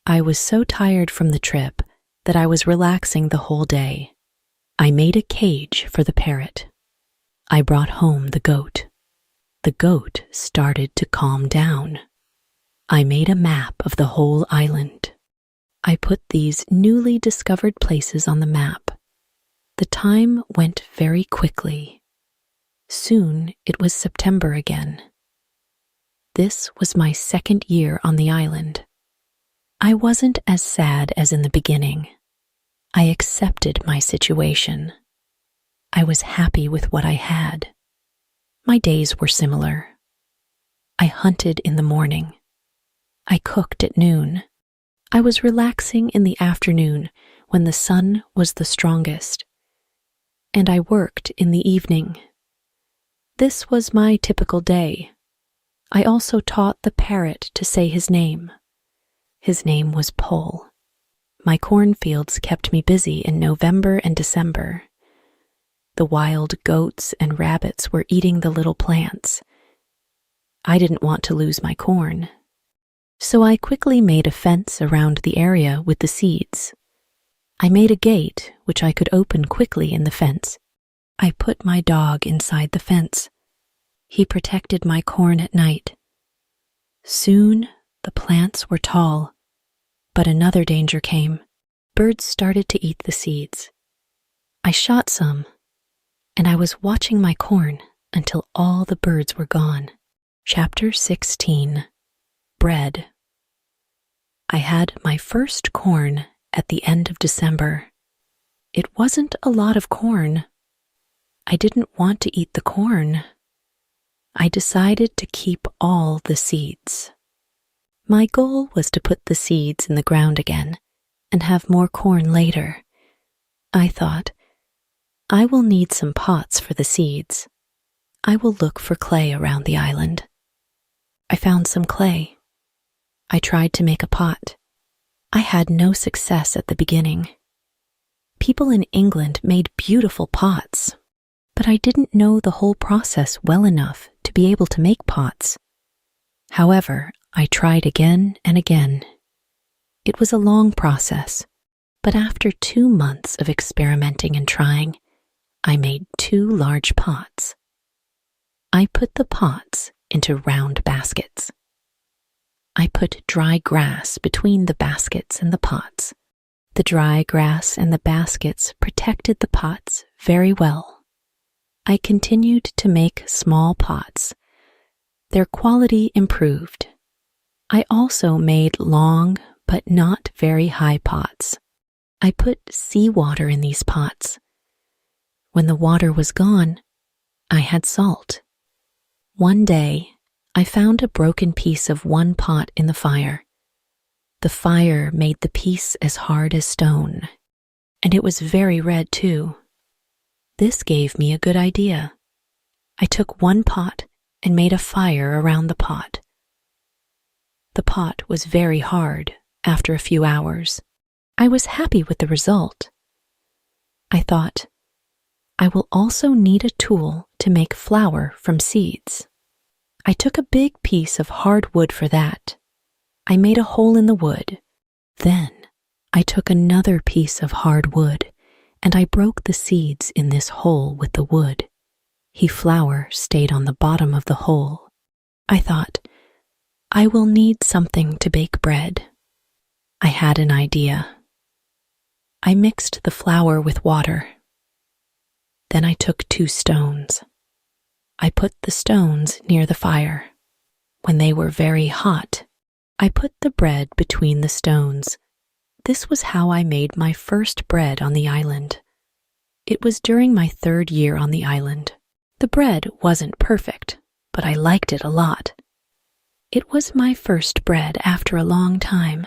I was so tired from the trip that I was relaxing the whole day. I made a cage for the parrot. I brought home the goat. The goat started to calm down. I made a map of the whole island. I put these newly discovered places on the map. The time went very quickly. Soon it was September again. This was my second year on the island. I wasn't as sad as in the beginning. I accepted my situation. I was happy with what I had. My days were similar. I hunted in the morning. I cooked at noon. I was relaxing in the afternoon when the sun was the strongest. And I worked in the evening. This was my typical day. I also taught the parrot to say his name. His name was Pole. My cornfields kept me busy in November and December. The wild goats and rabbits were eating the little plants. I didn't want to lose my corn. So I quickly made a fence around the area with the seeds. I made a gate which I could open quickly in the fence. I put my dog inside the fence. He protected my corn at night. Soon the plants were tall, but another danger came. Birds started to eat the seeds. I shot some, and I was watching my corn until all the birds were gone. Chapter 16. Bread. I had my first corn at the end of December. It wasn't a lot of corn. I didn't want to eat the corn. I decided to keep all the seeds. My goal was to put the seeds in the ground again and have more corn later. I thought, I will need some pots for the seeds. I will look for clay around the island. I found some clay. I tried to make a pot. I had no success at the beginning. People in England made beautiful pots, but I didn't know the whole process well enough to be able to make pots. However, I tried again and again. It was a long process, but after 2 months of experimenting and trying, I made 2 large pots. I put the pots into round baskets. I put dry grass between the baskets and the pots. The dry grass and the baskets protected the pots very well. I continued to make small pots. Their quality improved. I also made long but not very high pots. I put seawater in these pots. When the water was gone, I had salt. One day, I found a broken piece of one pot in the fire. The fire made the piece as hard as stone, and it was very red too. This gave me a good idea. I took one pot and made a fire around the pot. The pot was very hard after a few hours. I was happy with the result. I thought, I will also need a tool to make flour from seeds. I took a big piece of hard wood for that. I made a hole in the wood. Then I took another piece of hard wood and I broke the seeds in this hole with the wood. Flour stayed on the bottom of the hole. I thought, I will need something to bake bread. I had an idea. I mixed the flour with water. Then I took 2 stones. I put the stones near the fire. When they were very hot, I put the bread between the stones. This was how I made my first bread on the island. It was during my 3rd year on the island. The bread wasn't perfect, but I liked it a lot. It was my first bread after a long time.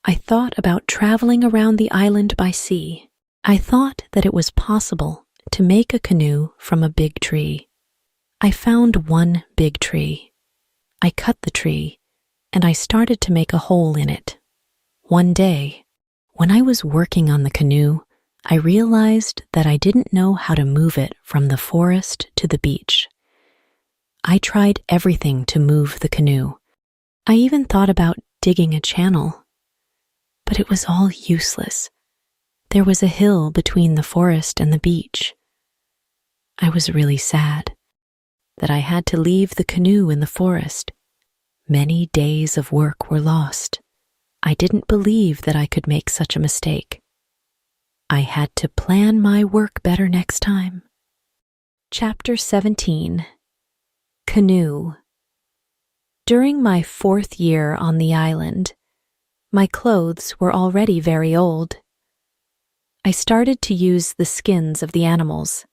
I thought about traveling around the island by sea. I thought that it was possible to make a canoe from a big tree. I found one big tree. I cut the tree, and I started to make a hole in it. One day, when I was working on the canoe, I realized that I didn't know how to move it from the forest to the beach. I tried everything to move the canoe. I even thought about digging a channel. But it was all useless. There was a hill between the forest and the beach. I was really sad that I had to leave the canoe in the forest. Many days of work were lost. I didn't believe that I could make such a mistake. I had to plan my work better next time. Chapter 17. Canoe. During my 4th year on the island, my clothes were already very old. I started to use the skins of the animals.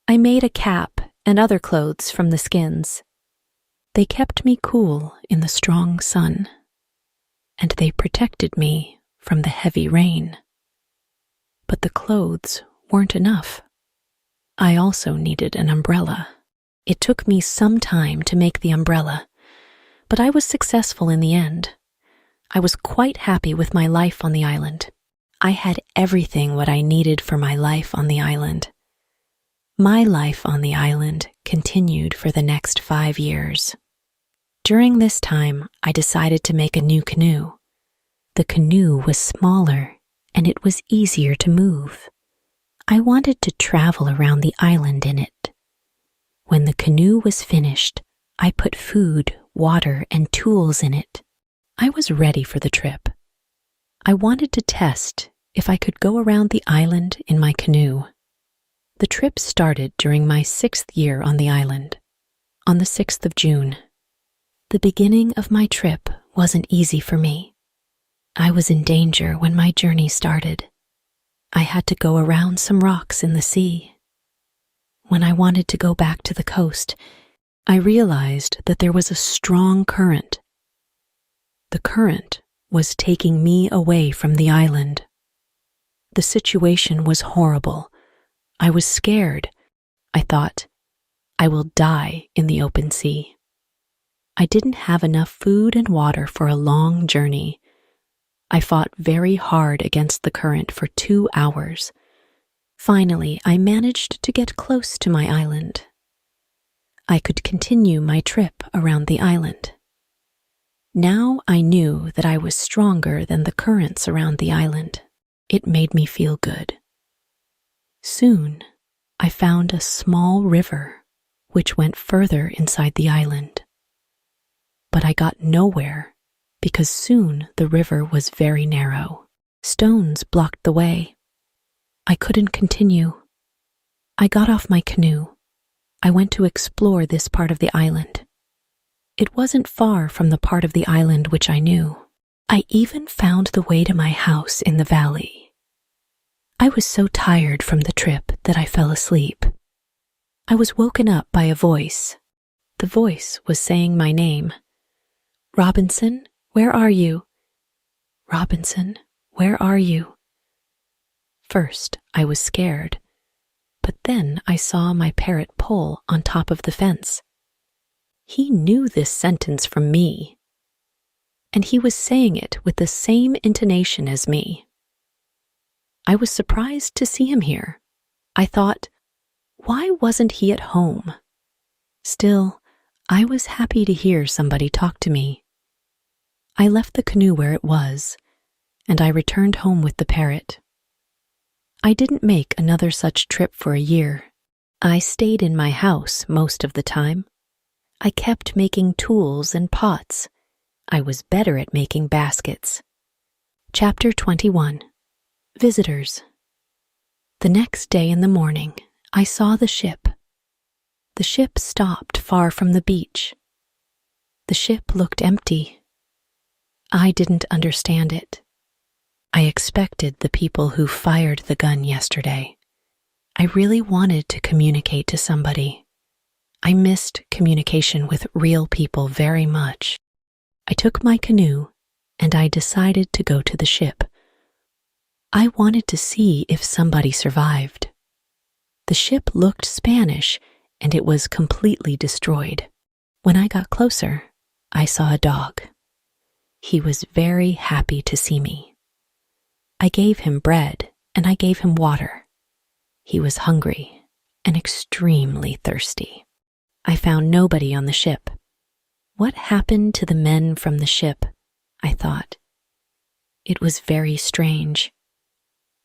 I made a cap and other clothes from the skins. They kept me cool in the strong sun, and they protected me from the heavy rain. But the clothes weren't enough. I also needed an umbrella. It took me some time to make the umbrella, but I was successful in the end. I was quite happy with my life on the island. I had everything what I needed for my life on the island. My life on the island continued for the next 5 years. During this time, I decided to make a new canoe. The canoe was smaller and it was easier to move. I wanted to travel around the island in it. When the canoe was finished, I put food, water, and tools in it. I was ready for the trip. I wanted to test if I could go around the island in my canoe. The trip started during my 6th year on the island, on the 6th of June. The beginning of my trip wasn't easy for me. I was in danger when my journey started. I had to go around some rocks in the sea. When I wanted to go back to the coast, I realized that there was a strong current. The current was taking me away from the island. The situation was horrible. I was scared. I thought, I will die in the open sea. I didn't have enough food and water for a long journey. I fought very hard against the current for 2 hours. Finally, I managed to get close to my island. I could continue my trip around the island. Now I knew that I was stronger than the currents around the island. It made me feel good. Soon, I found a small river which went further inside the island. But I got nowhere because soon the river was very narrow. Stones blocked the way. I couldn't continue. I got off my canoe. I went to explore this part of the island. It wasn't far from the part of the island which I knew. I even found the way to my house in the valley. I was so tired from the trip that I fell asleep. I was woken up by a voice. The voice was saying my name. "Robinson, where are you? Robinson, where are you?" First, I was scared, but then I saw my parrot Pole on top of the fence. He knew this sentence from me, and he was saying it with the same intonation as me. I was surprised to see him here. I thought, why wasn't he at home? Still, I was happy to hear somebody talk to me. I left the canoe where it was, and I returned home with the parrot. I didn't make another such trip for a year. I stayed in my house most of the time. I kept making tools and pots. I was better at making baskets. Chapter 21. Visitors. The next day in the morning, I saw the ship. The ship stopped far from the beach. The ship looked empty. I didn't understand it. I expected the people who fired the gun yesterday. I really wanted to communicate to somebody. I missed communication with real people very much. I took my canoe and I decided to go to the ship. I wanted to see if somebody survived. The ship looked Spanish and it was completely destroyed. When I got closer, I saw a dog. He was very happy to see me. I gave him bread and I gave him water. He was hungry and extremely thirsty. I found nobody on the ship. What happened to the men from the ship? I thought. It was very strange.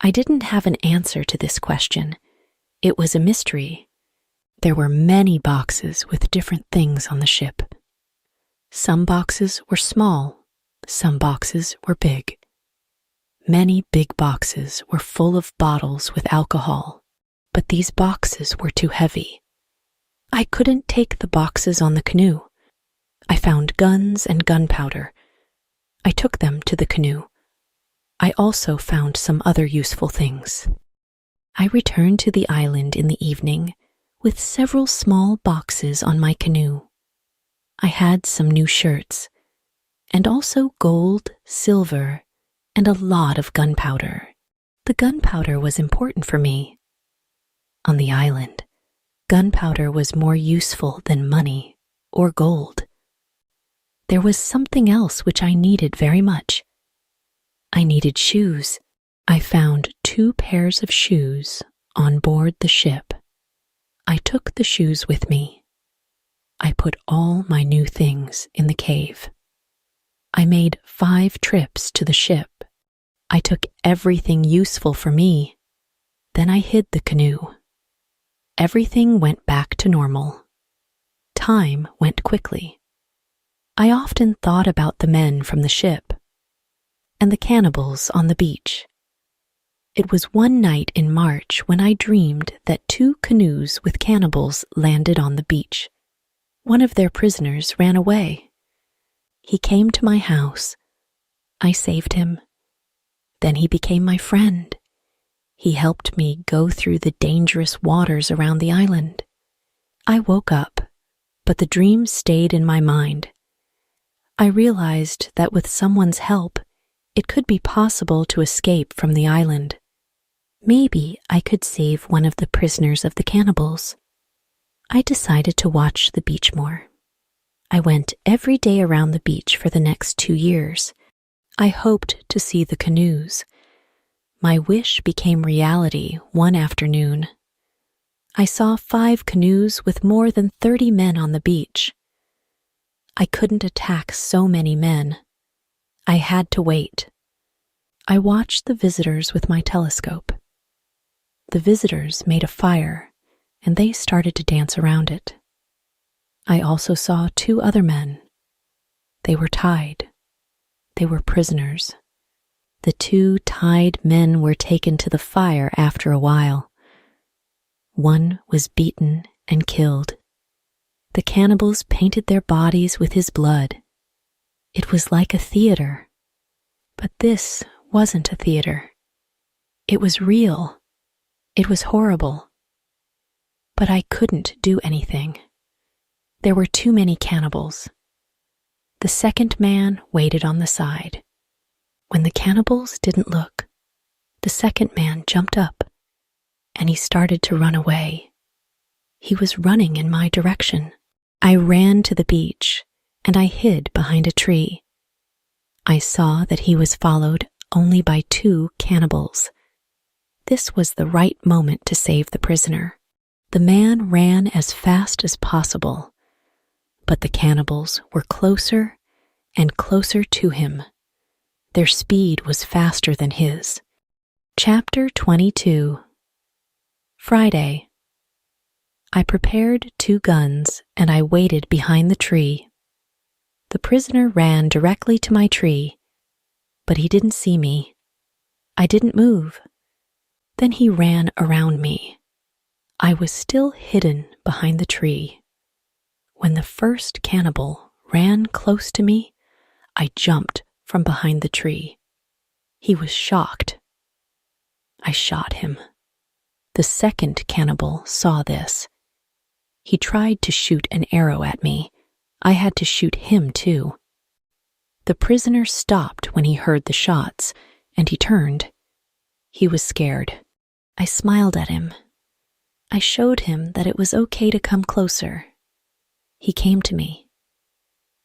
I didn't have an answer to this question. It was a mystery. There were many boxes with different things on the ship. Some boxes were small, some boxes were big. Many big boxes were full of bottles with alcohol, but these boxes were too heavy. I couldn't take the boxes on the canoe. I found guns and gunpowder. I took them to the canoe. I also found some other useful things. I returned to the island in the evening with several small boxes on my canoe. I had some new shirts, and also gold, silver, and a lot of gunpowder. The gunpowder was important for me. On the island, gunpowder was more useful than money or gold. There was something else which I needed very much. I needed shoes. I found 2 pairs of shoes on board the ship. I took the shoes with me. I put all my new things in the cave. I made 5 trips to the ship. I took everything useful for me. Then I hid the canoe. Everything went back to normal. Time went quickly. I often thought about the men from the ship and the cannibals on the beach. It was one night in March when I dreamed that 2 canoes with cannibals landed on the beach. One of their prisoners ran away. He came to my house. I saved him. Then he became my friend. He helped me go through the dangerous waters around the island. I woke up, but the dream stayed in my mind. I realized that with someone's help, it could be possible to escape from the island. Maybe I could save one of the prisoners of the cannibals. I decided to watch the beach more. I went every day around the beach for the next 2 years. I hoped to see the canoes. My wish became reality one afternoon. I saw 5 canoes with more than 30 men on the beach. I couldn't attack so many men. I had to wait. I watched the visitors with my telescope. The visitors made a fire, and they started to dance around it. I also saw 2 other men. They were tied. They were prisoners. The 2 tied men were taken to the fire after a while. One was beaten and killed. The cannibals painted their bodies with his blood. It was like a theater. But this wasn't a theater. It was real. It was horrible. But I couldn't do anything. There were too many cannibals. The second man waited on the side. When the cannibals didn't look, the second man jumped up, and he started to run away. He was running in my direction. I ran to the beach, and I hid behind a tree. I saw that he was followed only by 2 cannibals. This was the right moment to save the prisoner. The man ran as fast as possible, but the cannibals were closer and closer to him. Their speed was faster than his. Chapter 22. Friday. I prepared 2 guns and I waited behind the tree. The prisoner ran directly to my tree, but he didn't see me. I didn't move. Then he ran around me. I was still hidden behind the tree. When the first cannibal ran close to me, I jumped from behind the tree. He was shocked. I shot him. The second cannibal saw this. He tried to shoot an arrow at me. I had to shoot him too. The prisoner stopped when he heard the shots, and he turned. He was scared. I smiled at him. I showed him that it was okay to come closer. He came to me.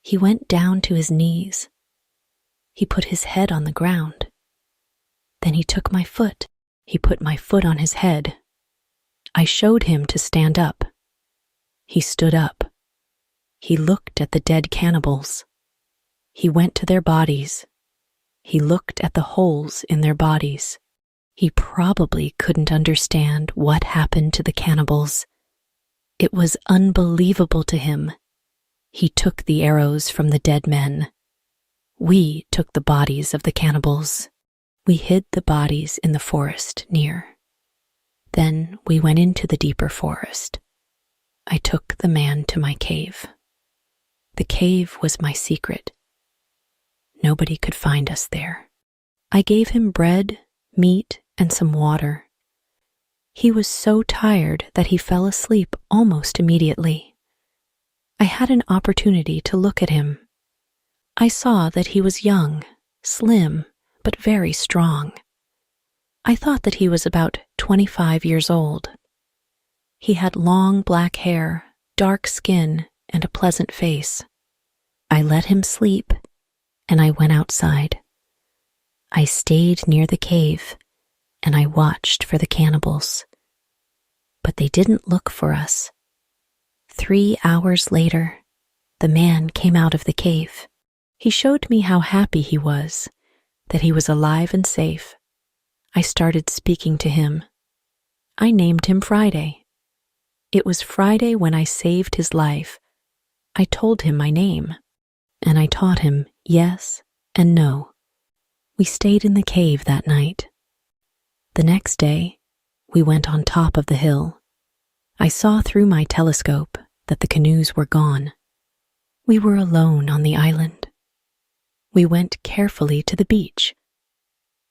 He went down to his knees. He put his head on the ground. Then he took my foot. He put my foot on his head. I showed him to stand up. He stood up. He looked at the dead cannibals. He went to their bodies. He looked at the holes in their bodies. He probably couldn't understand what happened to the cannibals. It was unbelievable to him. He took the arrows from the dead men. We took the bodies of the cannibals. We hid the bodies in the forest near. Then we went into the deeper forest. I took the man to my cave. The cave was my secret. Nobody could find us there. I gave him bread, meat, and some water. He was so tired that he fell asleep almost immediately. I had an opportunity to look at him. I saw that he was young, slim, but very strong. I thought that he was about 25 years old. He had long black hair, dark skin, and a pleasant face. I let him sleep, and I went outside. I stayed near the cave, and I watched for the cannibals. But they didn't look for us. 3 hours later, the man came out of the cave. He showed me how happy he was, that he was alive and safe. I started speaking to him. I named him Friday. It was Friday when I saved his life. I told him my name, and I taught him yes and no. We stayed in the cave that night. The next day, we went on top of the hill. I saw through my telescope that the canoes were gone. We were alone on the island. We went carefully to the beach.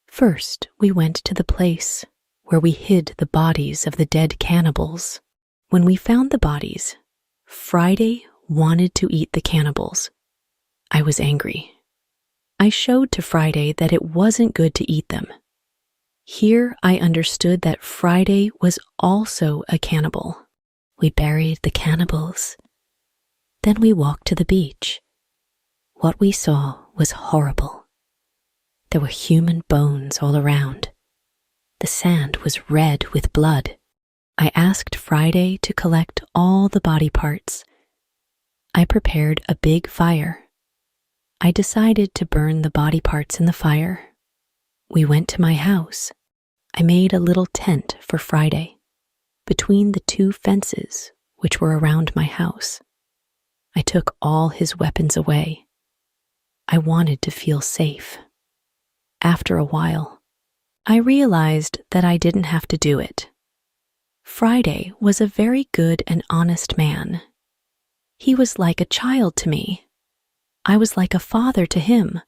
First, we went to the place where we hid the bodies of the dead cannibals. When we found the bodies, Friday wanted to eat the cannibals. I was angry. I showed to Friday that it wasn't good to eat them. Here I understood that Friday was also a cannibal. We buried the cannibals. Then we walked to the beach. What we saw was horrible. There were human bones all around. The sand was red with blood. I asked Friday to collect all the body parts. I prepared a big fire. I decided to burn the body parts in the fire. We went to my house. I made a little tent for Friday between the 2 fences which were around my house. I took all his weapons away. I wanted to feel safe. After a while, I realized that I didn't have to do it. Friday was a very good and honest man. He was like a child to me. I was like a father to him.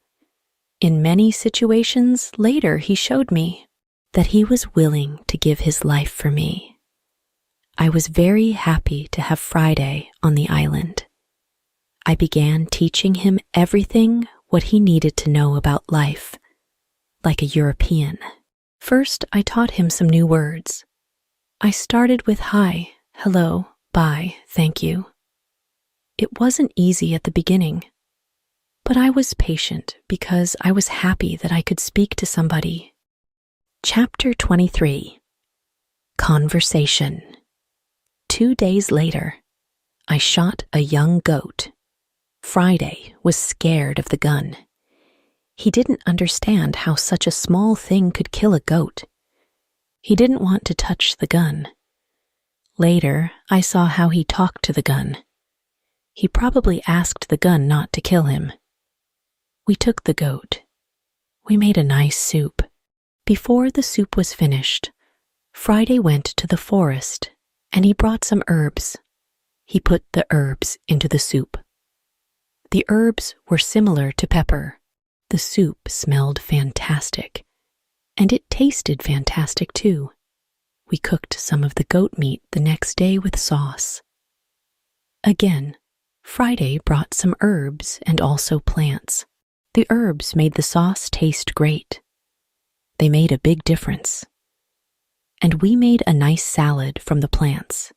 In many situations later, he showed me that he was willing to give his life for me. I was very happy to have Friday on the island. I began teaching him everything what he needed to know about life, like a European. First, I taught him some new words. I started with hi, hello, bye, thank you. It wasn't easy at the beginning, but I was patient because I was happy that I could speak to somebody. Chapter 23. Conversation. 2 days later, I shot a young goat. Friday was scared of the gun. He didn't understand how such a small thing could kill a goat. He didn't want to touch the gun. Later, I saw how he talked to the gun. He probably asked the gun not to kill him. We took the goat. We made a nice soup. Before the soup was finished, Friday went to the forest and he brought some herbs. He put the herbs into the soup. The herbs were similar to pepper. The soup smelled fantastic, and it tasted fantastic too. We cooked some of the goat meat the next day with sauce. Again, Friday brought some herbs and also plants. The herbs made the sauce taste great. They made a big difference. And we made a nice salad from the plants.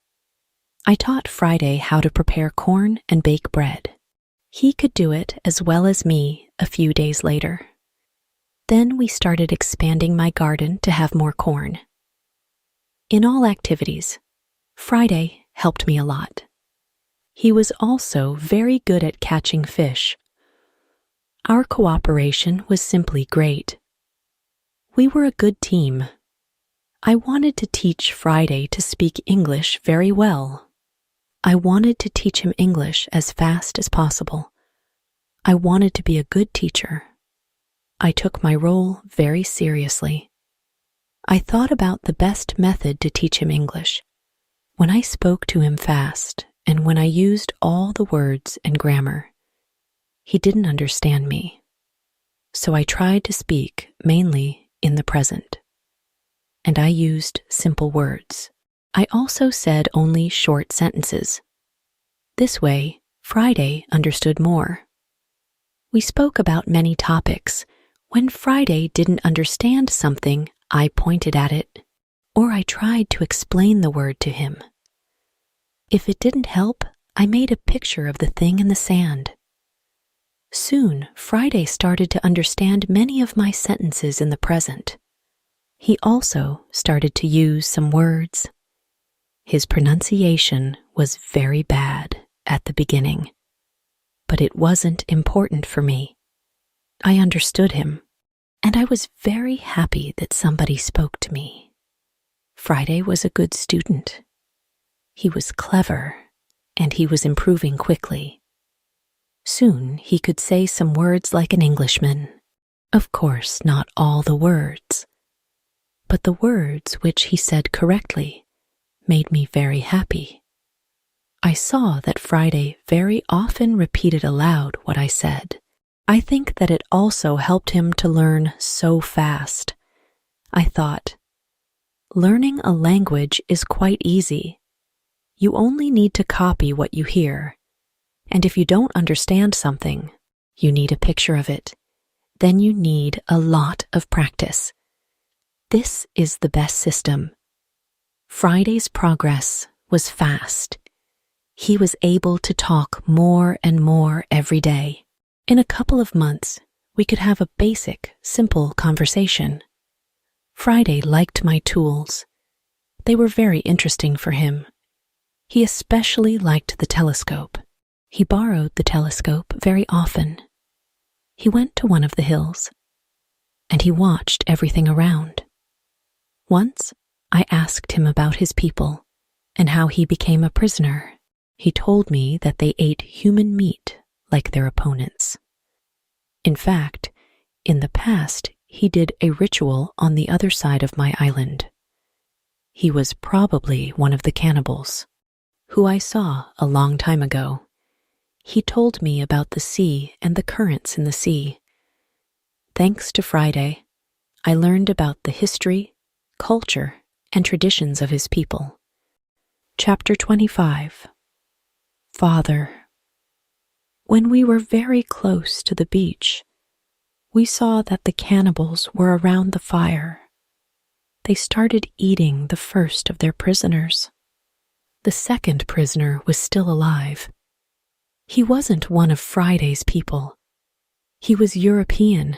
I taught Friday how to prepare corn and bake bread. He could do it as well as me a few days later. Then we started expanding my garden to have more corn. In all activities, Friday helped me a lot. He was also very good at catching fish. Our cooperation was simply great. We were a good team. I wanted to teach Friday to speak English very well. I wanted to teach him English as fast as possible. I wanted to be a good teacher. I took my role very seriously. I thought about the best method to teach him English. When I spoke to him fast and when I used all the words and grammar, he didn't understand me. So I tried to speak mainly in the present. And I used simple words. I also said only short sentences. This way, Friday understood more. We spoke about many topics. When Friday didn't understand something, I pointed at it, or I tried to explain the word to him. If it didn't help, I made a picture of the thing in the sand. Soon, Friday started to understand many of my sentences in the present. He also started to use some words. His pronunciation was very bad at the beginning, but it wasn't important for me. I understood him, and I was very happy that somebody spoke to me. Friday was a good student. He was clever, and he was improving quickly. Soon he could say some words like an Englishman. Of course, not all the words, but the words which he said correctly made me very happy. I saw that Friday very often repeated aloud what I said. I think that it also helped him to learn so fast. I thought, learning a language is quite easy. You only need to copy what you hear. And if you don't understand something, you need a picture of it. Then you need a lot of practice. This is the best system. Friday's progress was fast. He was able to talk more and more every day. In a couple of months, we could have a basic, simple conversation. Friday liked my tools. They were very interesting for him. He especially liked the telescope. He borrowed the telescope very often. He went to one of the hills, and he watched everything around. Once, I asked him about his people and how he became a prisoner. He told me that they ate human meat like their opponents. In fact, in the past, he did a ritual on the other side of my island. He was probably one of the cannibals, who I saw a long time ago. He told me about the sea and the currents in the sea. Thanks to Friday, I learned about the history, culture, and traditions of his people. Chapter 25. Father. When we were very close to the beach, we saw that the cannibals were around the fire. They started eating the first of their prisoners. The second prisoner was still alive. He wasn't one of Friday's people. He was European.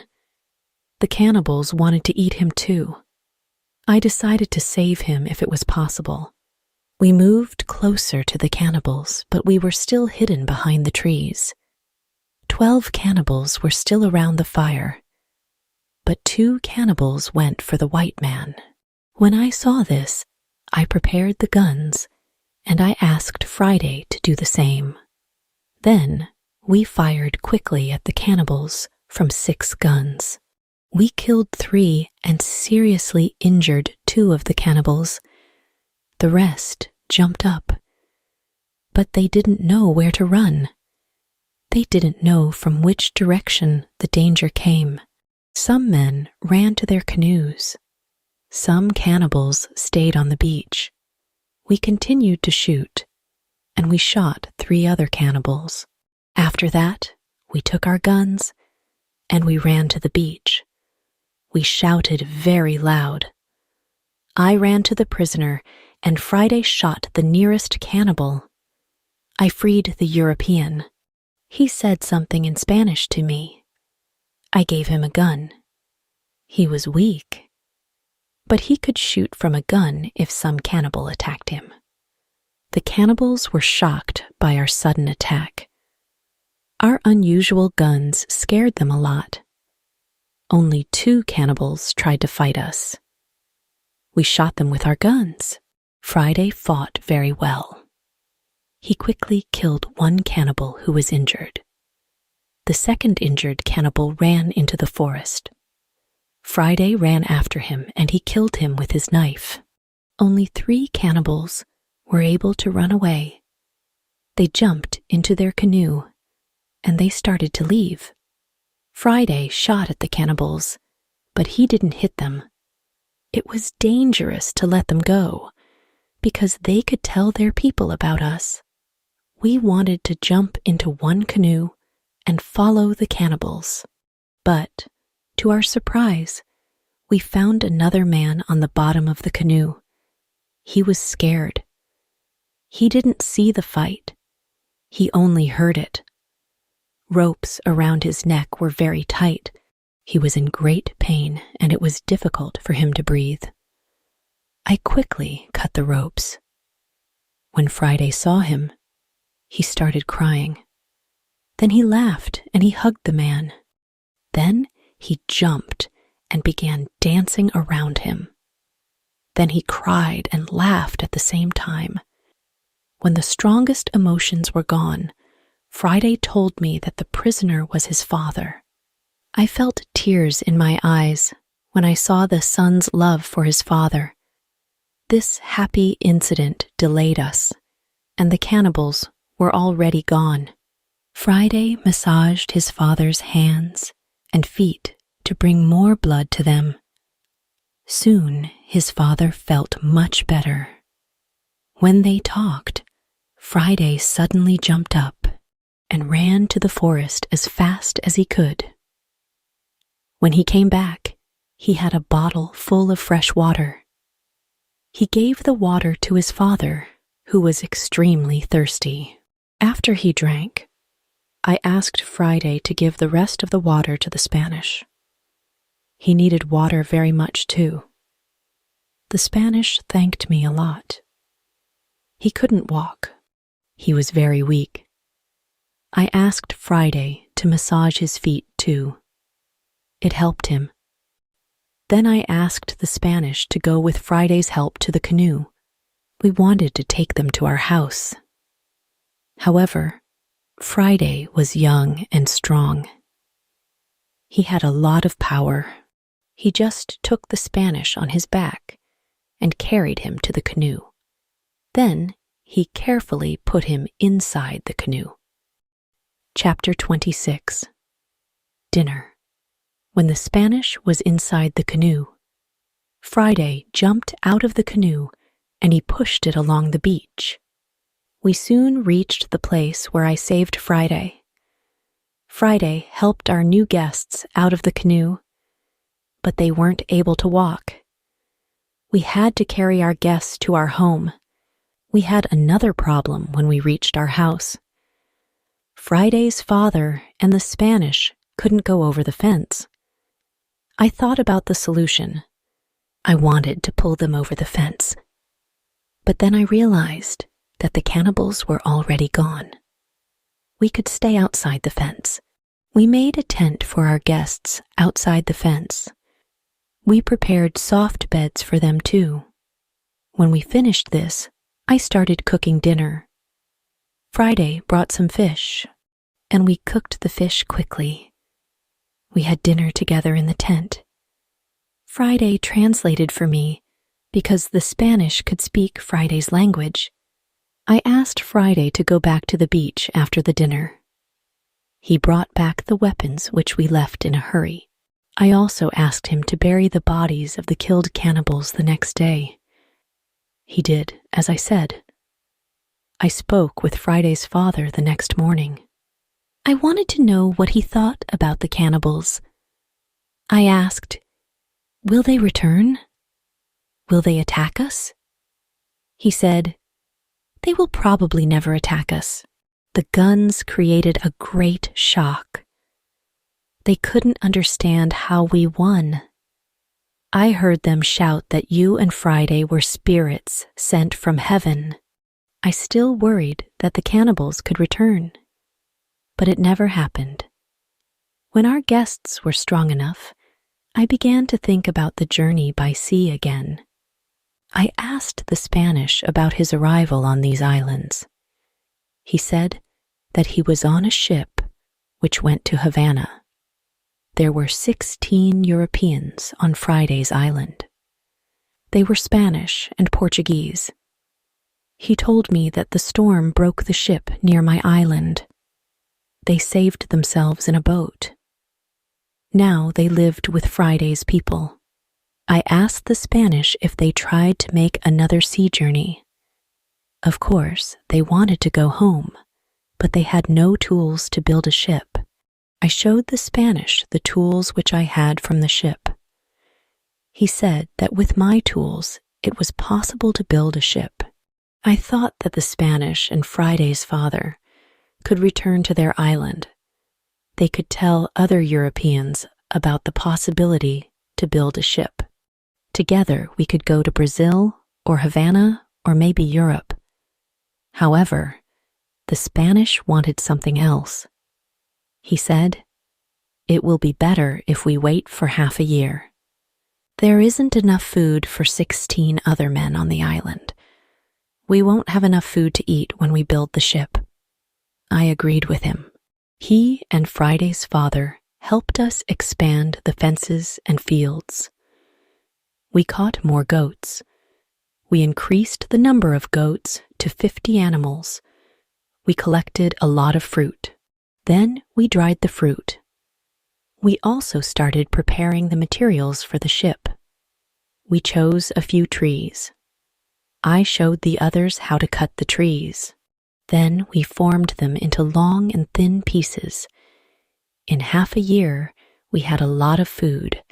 The cannibals wanted to eat him too. I decided to save him if it was possible. We moved closer to the cannibals, but we were still hidden behind the trees. 12 cannibals were still around the fire, but 2 cannibals went for the white man. When I saw this, I prepared the guns, and I asked Friday to do the same. Then we fired quickly at the cannibals from 6 guns. We killed 3 and seriously injured 2 of the cannibals. The rest jumped up, but they didn't know where to run. They didn't know from which direction the danger came. Some men ran to their canoes. Some cannibals stayed on the beach. We continued to shoot, and we shot 3 other cannibals. After that, we took our guns, and we ran to the beach. We shouted very loud. I ran to the prisoner, and Friday shot the nearest cannibal. I freed the European. He said something in Spanish to me. I gave him a gun. He was weak, but he could shoot from a gun if some cannibal attacked him. The cannibals were shocked by our sudden attack. Our unusual guns scared them a lot. Only 2 cannibals tried to fight us. We shot them with our guns. Friday fought very well. He quickly killed 1 cannibal who was injured. The second injured cannibal ran into the forest. Friday ran after him and he killed him with his knife. Only 3 cannibals were able to run away. They jumped into their canoe and they started to leave. Friday shot at the cannibals, but he didn't hit them. It was dangerous to let them go because they could tell their people about us. We wanted to jump into one canoe and follow the cannibals. But, to our surprise, we found another man on the bottom of the canoe. He was scared. He didn't see the fight. He only heard it. Ropes around his neck were very tight. He was in great pain, and it was difficult for him to breathe. I quickly cut the ropes. When Friday saw him, he started crying. Then he laughed and he hugged the man. Then he jumped and began dancing around him. Then he cried and laughed at the same time. When the strongest emotions were gone, Friday told me that the prisoner was his father. I felt tears in my eyes when I saw the son's love for his father. This happy incident delayed us, and the cannibals were already gone. Friday massaged his father's hands and feet to bring more blood to them. Soon his father felt much better. When they talked, Friday suddenly jumped up and ran to the forest as fast as he could. When he came back, he had a bottle full of fresh water. He gave the water to his father, who was extremely thirsty. After he drank, I asked Friday to give the rest of the water to the Spanish. He needed water very much too. The Spanish thanked me a lot. He couldn't walk. He was very weak. I asked Friday to massage his feet too. It helped him. Then I asked the Spanish to go with Friday's help to the canoe. We wanted to take them to our house. However, Friday was young and strong. He had a lot of power. He just took the Spanish on his back and carried him to the canoe. Then he carefully put him inside the canoe. Chapter 26. Dinner. When the Spanish was inside the canoe, Friday jumped out of the canoe and he pushed it along the beach. We soon reached the place where I saved Friday. Friday helped our new guests out of the canoe, but they weren't able to walk. We had to carry our guests to our home. We had another problem when we reached our house. Friday's father and the Spanish couldn't go over the fence. I thought about the solution. I wanted to pull them over the fence. But then I realized that the cannibals were already gone. We could stay outside the fence. We made a tent for our guests outside the fence. We prepared soft beds for them too. When we finished this, I started cooking dinner. Friday brought some fish, and we cooked the fish quickly. We had dinner together in the tent. Friday translated for me because the Spanish could speak Friday's language. I asked Friday to go back to the beach after the dinner. He brought back the weapons which we left in a hurry. I also asked him to bury the bodies of the killed cannibals the next day. He did as I said. I spoke with Friday's father the next morning. I wanted to know what he thought about the cannibals. I asked, "Will they return? Will they attack us?" He said, "They will probably never attack us. The guns created a great shock. They couldn't understand how we won. I heard them shout that you and Friday were spirits sent from heaven. I still worried that the cannibals could return, but it never happened. When our guests were strong enough, I began to think about the journey by sea again. I asked the Spanish about his arrival on these islands. He said that he was on a ship which went to Havana. There were 16 Europeans on Friday's island. They were Spanish and Portuguese. He told me that the storm broke the ship near my island. They saved themselves in a boat. Now they lived with Friday's people. I asked the Spanish if they tried to make another sea journey. Of course, they wanted to go home, but they had no tools to build a ship. I showed the Spanish the tools which I had from the ship. He said that with my tools, it was possible to build a ship. I thought that the Spanish and Friday's father could return to their island. They could tell other Europeans about the possibility to build a ship. Together, we could go to Brazil or Havana or maybe Europe. However, the Spanish wanted something else. He said, "It will be better if we wait for half a year. There isn't enough food for 16 other men on the island. We won't have enough food to eat when we build the ship." I agreed with him. He and Friday's father helped us expand the fences and fields. We caught more goats. We increased the number of goats to 50 animals. We collected a lot of fruit. Then we dried the fruit. We also started preparing the materials for the ship. We chose a few trees. I showed the others how to cut the trees. Then we formed them into long and thin pieces. In half a year, we had a lot of food.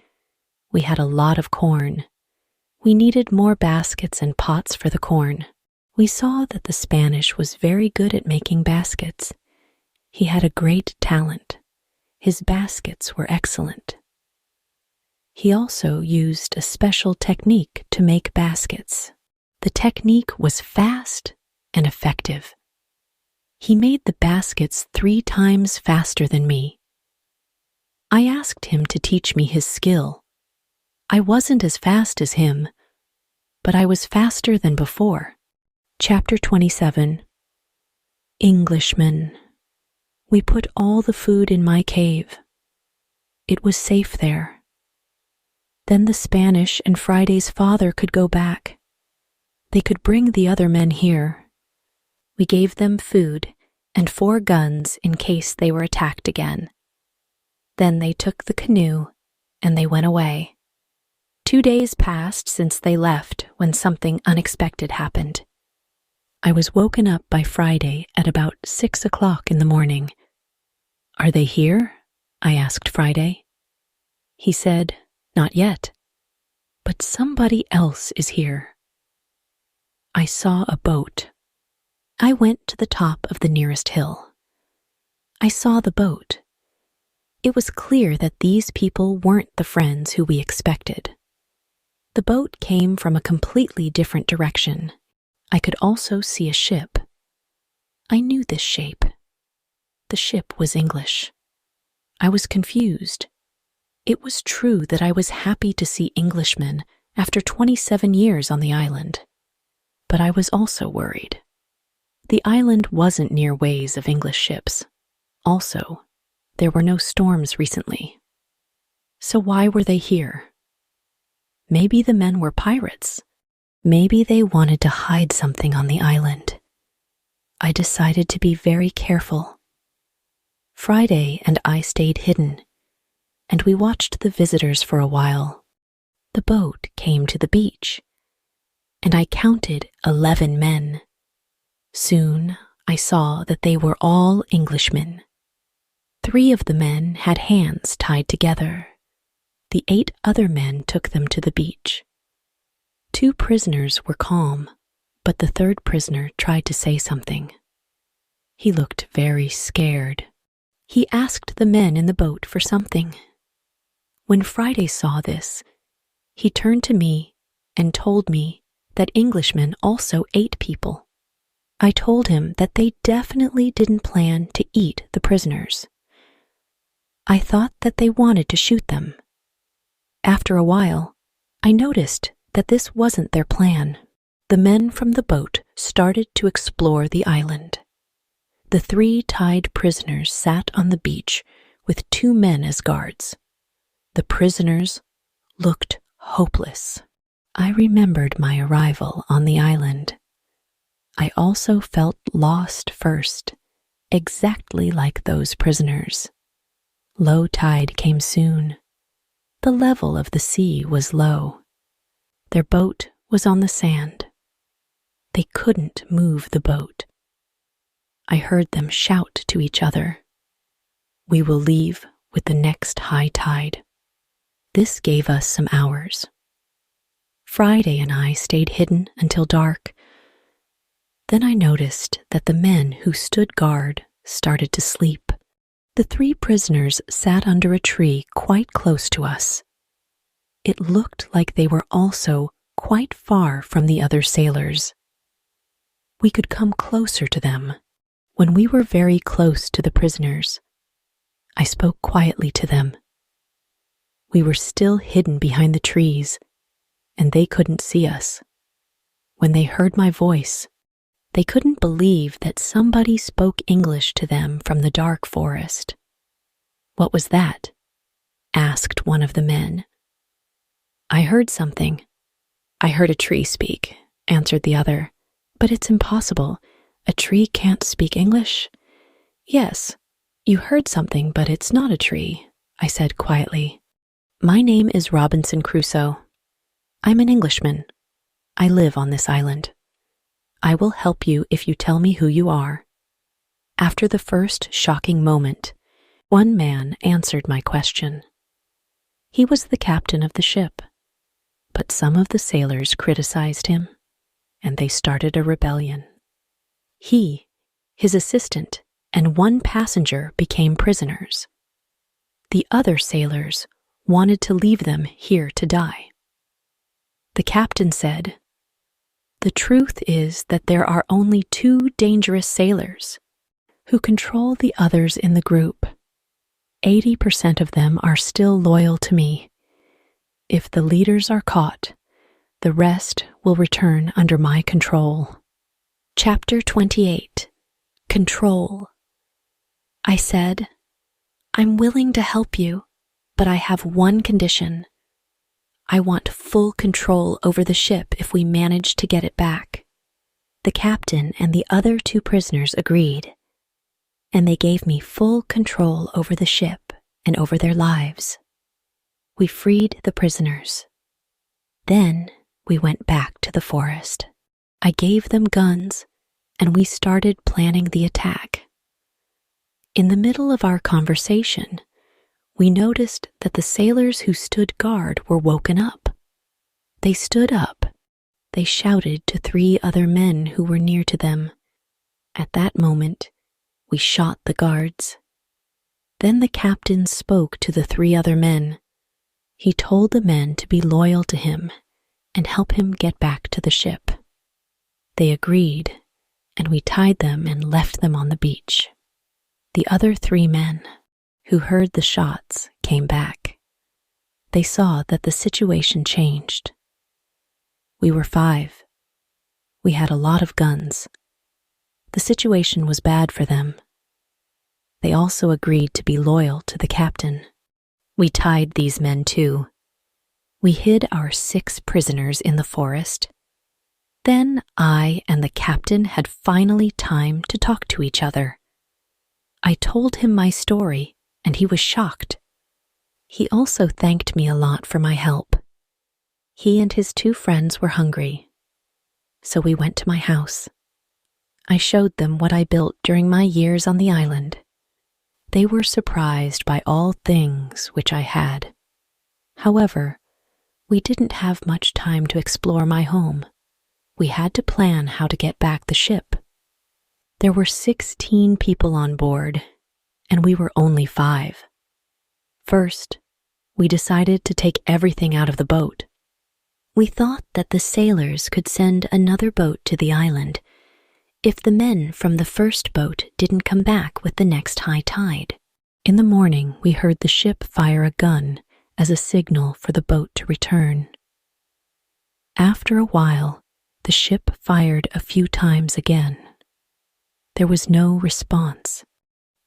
We had a lot of corn. We needed more baskets and pots for the corn. We saw that the Spanish was very good at making baskets. He had a great talent. His baskets were excellent. He also used a special technique to make baskets. The technique was fast and effective. He made the baskets 3 times faster than me. I asked him to teach me his skill. I wasn't as fast as him, but I was faster than before. Chapter 27. Englishmen. We put all the food in my cave. It was safe there. Then the Spanish and Friday's father could go back. They could bring the other men here. We gave them food and 4 guns in case they were attacked again. Then they took the canoe and they went away. 2 days passed since they left when something unexpected happened. I was woken up by Friday at about 6 o'clock in the morning. "Are they here?" I asked Friday. He said, "Not yet, but somebody else is here." I saw a boat. I went to the top of the nearest hill. I saw the boat. It was clear that these people weren't the friends who we expected. The boat came from a completely different direction. I could also see a ship. I knew this shape. The ship was English. I was confused. It was true that I was happy to see Englishmen after 27 years on the island. But I was also worried. The island wasn't near ways of English ships. Also, there were no storms recently. So why were they here? Maybe the men were pirates. Maybe they wanted to hide something on the island. I decided to be very careful. Friday and I stayed hidden, and we watched the visitors for a while. The boat came to the beach, and I counted 11 men. Soon I saw that they were all Englishmen. 3 of the men had hands tied together. The 8 other men took them to the beach. 2 prisoners were calm, but the 3rd prisoner tried to say something. He looked very scared. He asked the men in the boat for something. When Friday saw this, he turned to me and told me that Englishmen also ate people. I told him that they definitely didn't plan to eat the prisoners. I thought that they wanted to shoot them. After a while, I noticed that this wasn't their plan. The men from the boat started to explore the island. The 3 tied prisoners sat on the beach with 2 men as guards. The prisoners looked hopeless. I remembered my arrival on the island. I also felt lost first, exactly like those prisoners. Low tide came soon. The level of the sea was low. Their boat was on the sand. They couldn't move the boat. I heard them shout to each other, "We will leave with the next high tide." This gave us some hours. Friday and I stayed hidden until dark. Then I noticed that the men who stood guard started to sleep. The 3 prisoners sat under a tree quite close to us. It looked like they were also quite far from the other sailors. We could come closer to them. When we were very close to the prisoners, I spoke quietly to them. We were still hidden behind the trees, and they couldn't see us. When they heard my voice, they couldn't believe that somebody spoke English to them from the dark forest. "What was that?" asked one of the men. "I heard something." "I heard a tree speak," answered the other. "But it's impossible. A tree can't speak English." "Yes, you heard something, but it's not a tree," I said quietly. "My name is Robinson Crusoe. I'm an Englishman. I live on this island. I will help you if you tell me who you are." After the first shocking moment, one man answered my question. He was the captain of the ship, but some of the sailors criticized him, and they started a rebellion. He, his assistant, and 1 passenger became prisoners. The other sailors wanted to leave them here to die. The captain said, "The truth is that there are only 2 dangerous sailors who control the others in the group. 80% of them are still loyal to me. If the leaders are caught, the rest will return under my control." Chapter 28. Control. I said, "I'm willing to help you, but I have one condition. I want full control over the ship if we manage to get it back." The captain and the other 2 prisoners agreed, and they gave me full control over the ship and over their lives. We freed the prisoners. Then we went back to the forest. I gave them guns, and we started planning the attack. In the middle of our conversation, we noticed that the sailors who stood guard were woken up. They stood up. They shouted to 3 other men who were near to them. At that moment, we shot the guards. Then the captain spoke to the 3 other men. He told the men to be loyal to him and help him get back to the ship. They agreed, and we tied them and left them on the beach. The other 3 men, who heard the shots, came back. They saw that the situation changed. We were 5. We had a lot of guns. The situation was bad for them. They also agreed to be loyal to the captain. We tied these men too. We hid our 6 prisoners in the forest. Then I and the captain had finally time to talk to each other. I I told him my story, and he was shocked. He also thanked me a lot for my help. He and his 2 friends were hungry, so we went to my house. I showed them what I built during my years on the island. They were surprised by all things which I had. However, we didn't have much time to explore my home. We had to plan how to get back the ship. There were 16 people on board, and we were only 5. First, we decided to take everything out of the boat. We thought that the sailors could send another boat to the island if the men from the first boat didn't come back with the next high tide. In the morning, we heard the ship fire a gun as a signal for the boat to return. After a while, the ship fired a few times again. There was no response.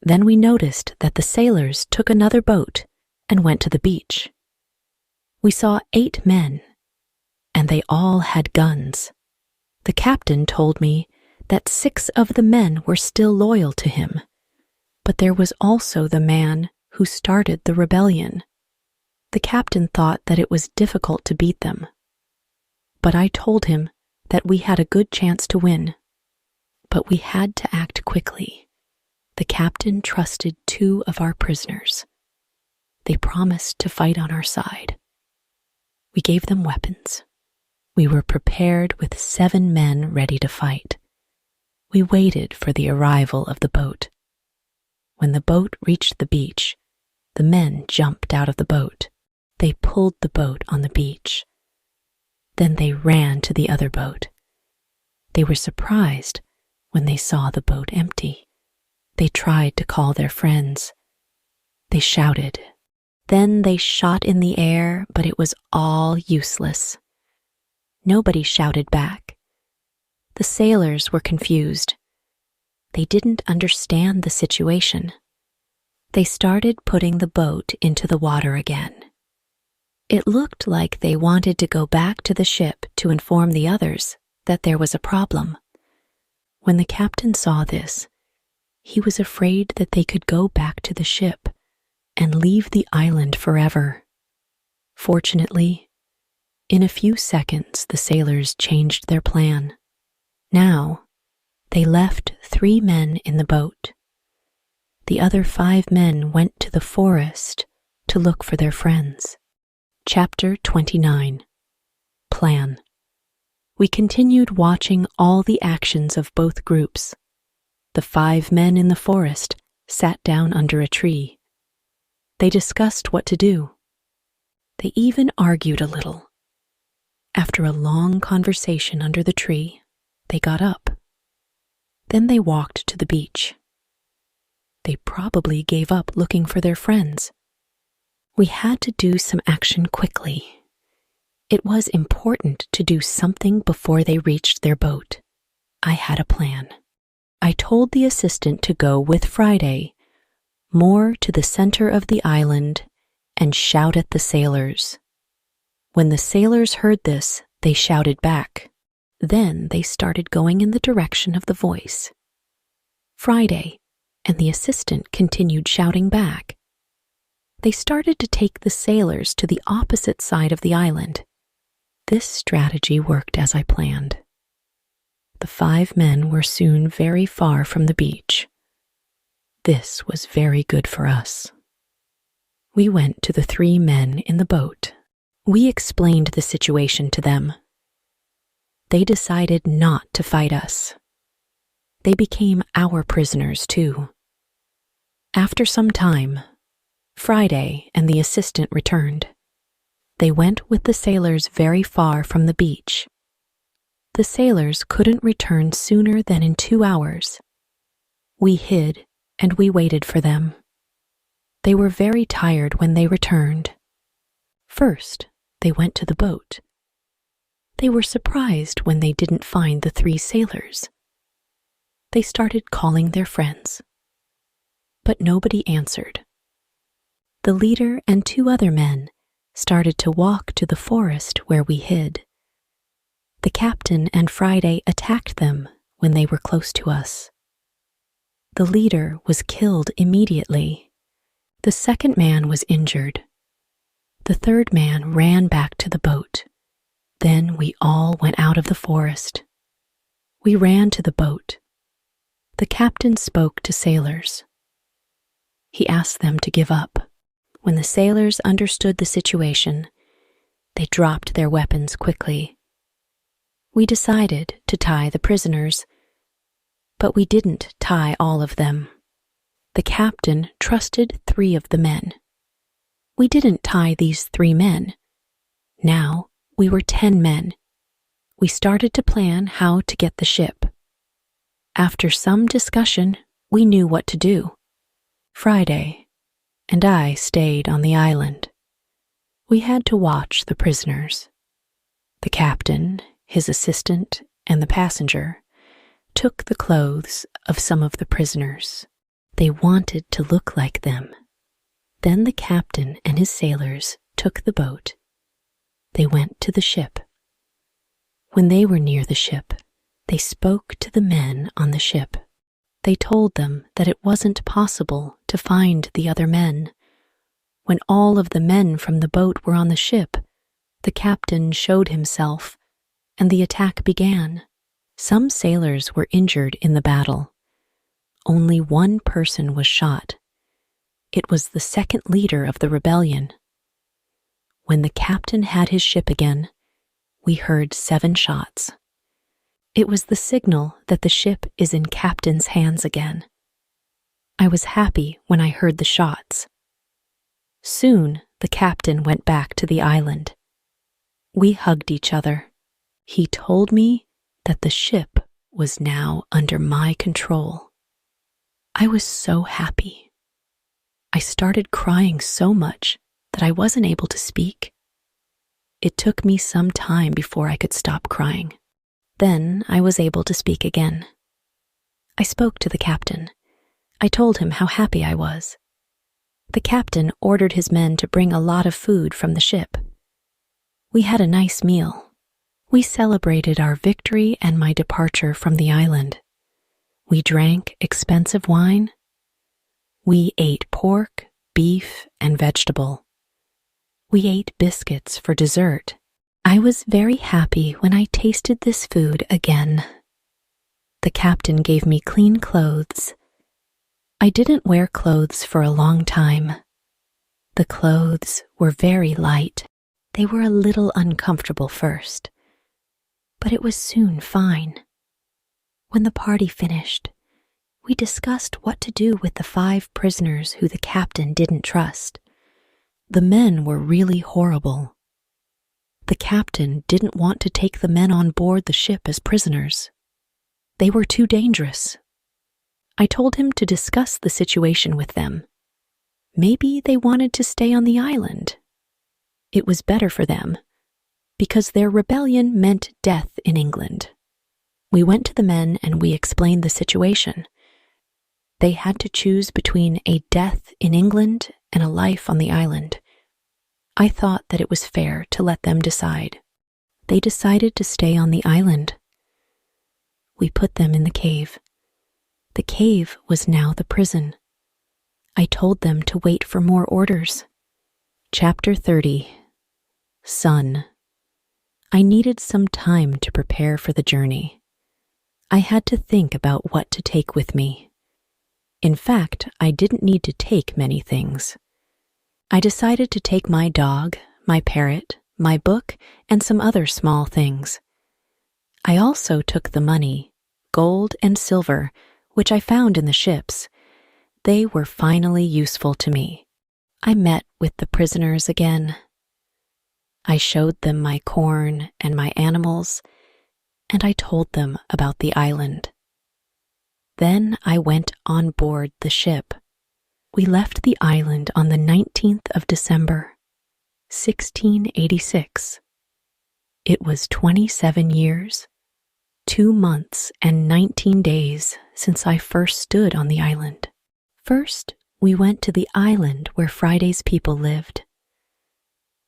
Then we noticed that the sailors took another boat and went to the beach. We saw 8 men, and they all had guns. The captain told me that 6 of the men were still loyal to him, but there was also the man who started the rebellion. The captain thought that it was difficult to beat them, but I told him that we had a good chance to win. But we had to act quickly. The captain trusted 2 of our prisoners. They promised to fight on our side. We gave them weapons. We were prepared with 7 men ready to fight. We waited for the arrival of the boat. When the boat reached the beach, the men jumped out of the boat. They pulled the boat on the beach. Then they ran to the other boat. They were surprised when they saw the boat empty. They tried to call their friends. They shouted. Then they shot in the air, but it was all useless. Nobody shouted back. The sailors were confused. They didn't understand the situation. They started putting the boat into the water again. It looked like they wanted to go back to the ship to inform the others that there was a problem. When the captain saw this, he was afraid that they could go back to the ship and leave the island forever. Fortunately, in a few seconds, the sailors changed their plan. Now, they left 3 men in the boat. The other 5 men went to the forest to look for their friends. Chapter 29. Plan. We continued watching all the actions of both groups. The 5 men in the forest sat down under a tree. They discussed what to do. They even argued a little. After a long conversation under the tree, they got up. Then they walked to the beach. They probably gave up looking for their friends. We had to do some action quickly. It was important to do something before they reached their boat. I had a plan. I told the assistant to go with Friday more to the center of the island and shout at the sailors. When the sailors heard this, they shouted back. Then they started going in the direction of the voice. Friday and the assistant continued shouting back. They started to take the sailors to the opposite side of the island. This strategy worked as I planned. The 5 men were soon very far from the beach. This was very good for us. We went to the 3 men in the boat. We explained the situation to them. They decided not to fight us. They became our prisoners too. After some time, Friday and the assistant returned. They went with the sailors very far from the beach. The sailors couldn't return sooner than in 2 hours. We hid and we waited for them. They were very tired when they returned. First, they went to the boat. They were surprised when they didn't find the 3 sailors. They started calling their friends, but nobody answered. The leader and 2 other men started to walk to the forest where we hid. The captain and Friday attacked them when they were close to us. The leader was killed immediately. The second man was injured. The third man ran back to the boat. Then we all went out of the forest. We ran to the boat. The captain spoke to sailors. He asked them to give up. When the sailors understood the situation, they dropped their weapons quickly. We decided to tie the prisoners, but we didn't tie all of them. The captain trusted 3 of the men. We didn't tie these 3 men. Now we were 10 men. We started to plan how to get the ship. After some discussion, we knew what to do. Friday, and I stayed on the island. We had to watch the prisoners. The captain, his assistant, and the passenger took the clothes of some of the prisoners. They wanted to look like them. Then the captain and his sailors took the boat. They went to the ship. When they were near the ship, they spoke to the men on the ship. They told them that it wasn't possible to find the other men. When all of the men from the boat were on the ship, the captain showed himself, and the attack began. Some sailors were injured in the battle. Only 1 person was shot. It was the second leader of the rebellion. When the captain had his ship again, we heard 7 shots. It was the signal that the ship is in captain's hands again. I was happy when I heard the shots. Soon, the captain went back to the island. We hugged each other. He told me that the ship was now under my control. I was so happy. I started crying so much that I wasn't able to speak. It took me some time before I could stop crying. Then I was able to speak again. I spoke to the captain. I told him how happy I was. The captain ordered his men to bring a lot of food from the ship. We had a nice meal. We celebrated our victory and my departure from the island. We drank expensive wine. We ate pork, beef, and vegetable. We ate biscuits for dessert. I was very happy when I tasted this food again. The captain gave me clean clothes. I didn't wear clothes for a long time. The clothes were very light. They were a little uncomfortable first, but it was soon fine. When the party finished, we discussed what to do with the 5 prisoners who the captain didn't trust. The men were really horrible. The captain didn't want to take the men on board the ship as prisoners. They were too dangerous. I told him to discuss the situation with them. Maybe they wanted to stay on the island. It was better for them, because their rebellion meant death in England. We went to the men and we explained the situation. They had to choose between a death in England and a life on the island. I thought that it was fair to let them decide. They decided to stay on the island. We put them in the cave. The cave was now the prison. I told them to wait for more orders. Chapter 30. Son. I needed some time to prepare for the journey. I had to think about what to take with me. In fact, I didn't need to take many things. I decided to take my dog, my parrot, my book, and some other small things. I also took the money, gold and silver, which I found in the ships. They were finally useful to me. I met with the prisoners again. I showed them my corn and my animals, and I told them about the island. Then I went on board the ship. We left the island on the 19th of December, 1686. It was 27 years, 2 months, and 19 days since I first stood on the island. First, we went to the island where Friday's people lived.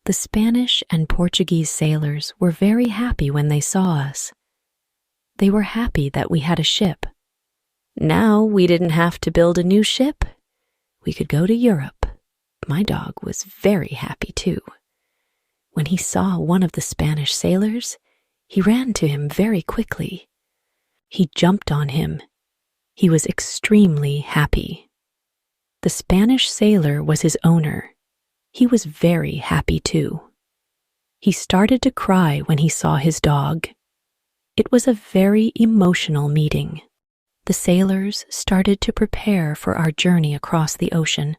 The Spanish and Portuguese sailors were very happy when they saw us. They were happy that we had a ship. Now we didn't have to build a new ship. We could go to Europe. My dog was very happy too. When he saw one of the Spanish sailors, he ran to him very quickly. He jumped on him. He was extremely happy. The Spanish sailor was his owner. He was very happy too. He started to cry when he saw his dog. It was a very emotional meeting. The sailors started to prepare for our journey across the ocean.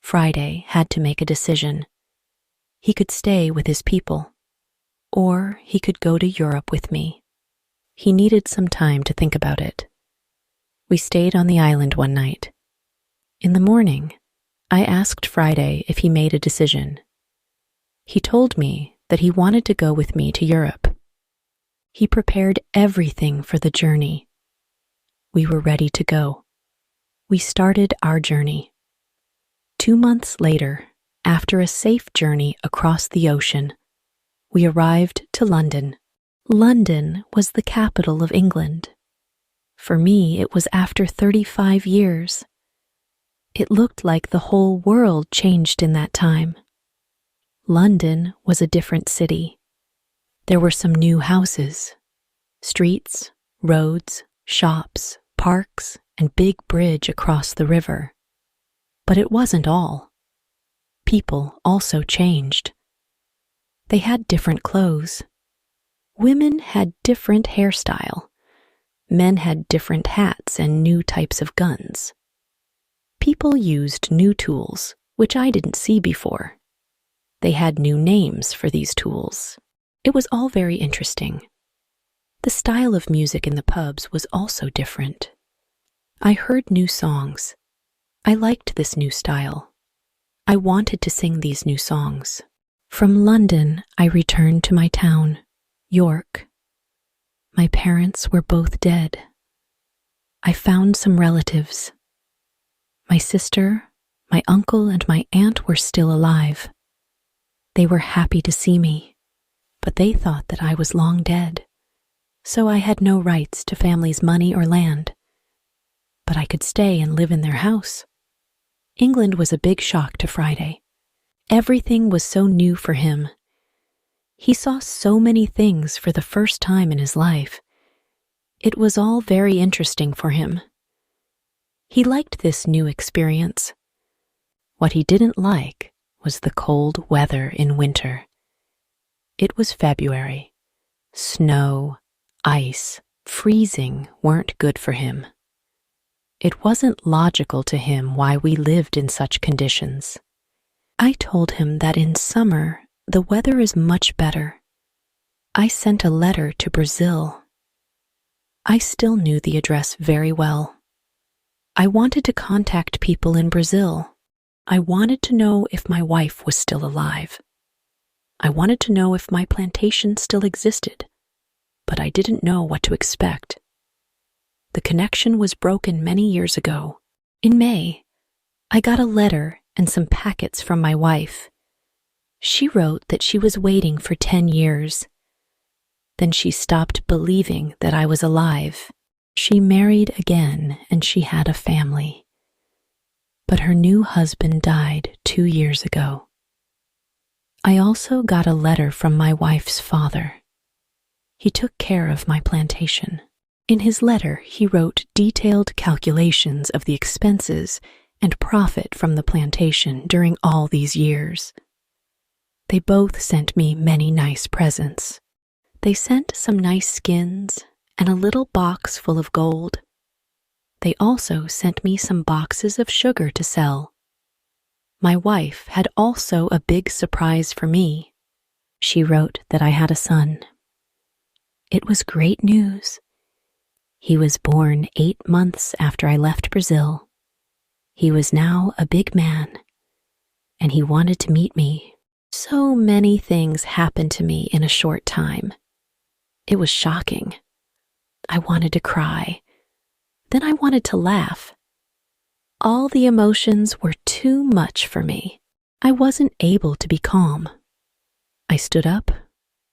Friday had to make a decision. He could stay with his people, or he could go to Europe with me. He needed some time to think about it. We stayed on the island one night. In the morning, I asked Friday if he made a decision. He told me that he wanted to go with me to Europe. He prepared everything for the journey. We were ready to go. We started our journey. 2 months later, after a safe journey across the ocean, we arrived to London. London was the capital of England. For me, it was after 35 years. It looked like the whole world changed in that time. London was a different city. There were some new houses, streets, roads, shops, parks, and big bridge across the river. But it wasn't all. People also changed. They had different clothes. Women had different hairstyle. Men had different hats and new types of guns. People used new tools, which I didn't see before. They had new names for these tools. It was all very interesting. The style of music in the pubs was also different. I heard new songs. I liked this new style. I wanted to sing these new songs. From London, I returned to my town, York. My parents were both dead. I found some relatives. My sister, my uncle, and my aunt were still alive. They were happy to see me, but they thought that I was long dead, so I had no rights to family's money or land. But I could stay and live in their house. England was a big shock to Friday. Everything was so new for him. He saw so many things for the first time in his life. It was all very interesting for him. He liked this new experience. What he didn't like was the cold weather in winter. It was February. Snow, ice, freezing weren't good for him. It wasn't logical to him why we lived in such conditions. I told him that in summer, the weather is much better. I sent a letter to Brazil. I still knew the address very well. I wanted to contact people in Brazil. I wanted to know if my wife was still alive. I wanted to know if my plantation still existed, but I didn't know what to expect. The connection was broken many years ago. In May, I got a letter and some packets from my wife. She wrote that she was waiting for 10 years. Then she stopped believing that I was alive. She married again and she had a family. But her new husband died 2 years ago. I also got a letter from my wife's father. He took care of my plantation. In his letter, he wrote detailed calculations of the expenses and profit from the plantation during all these years. They both sent me many nice presents. They sent some nice skins and a little box full of gold. They also sent me some boxes of sugar to sell. My wife had also a big surprise for me. She wrote that I had a son. It was great news. He was born 8 months after I left Brazil. He was now a big man, and he wanted to meet me. So many things happened to me in a short time. It was shocking. I wanted to cry. Then I wanted to laugh. All the emotions were too much for me. I wasn't able to be calm. I stood up.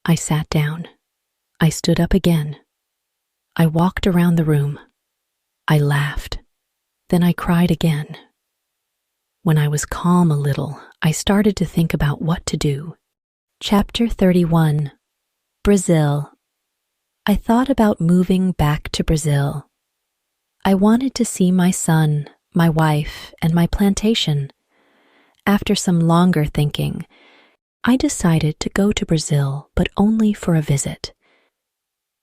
I sat down. I stood up again. I walked around the room. I laughed. Then I cried again. When I was calm a little, I started to think about what to do. Chapter 31. Brazil. I thought about moving back to Brazil. I wanted to see my son, my wife, and my plantation. After some longer thinking, I decided to go to Brazil, but only for a visit.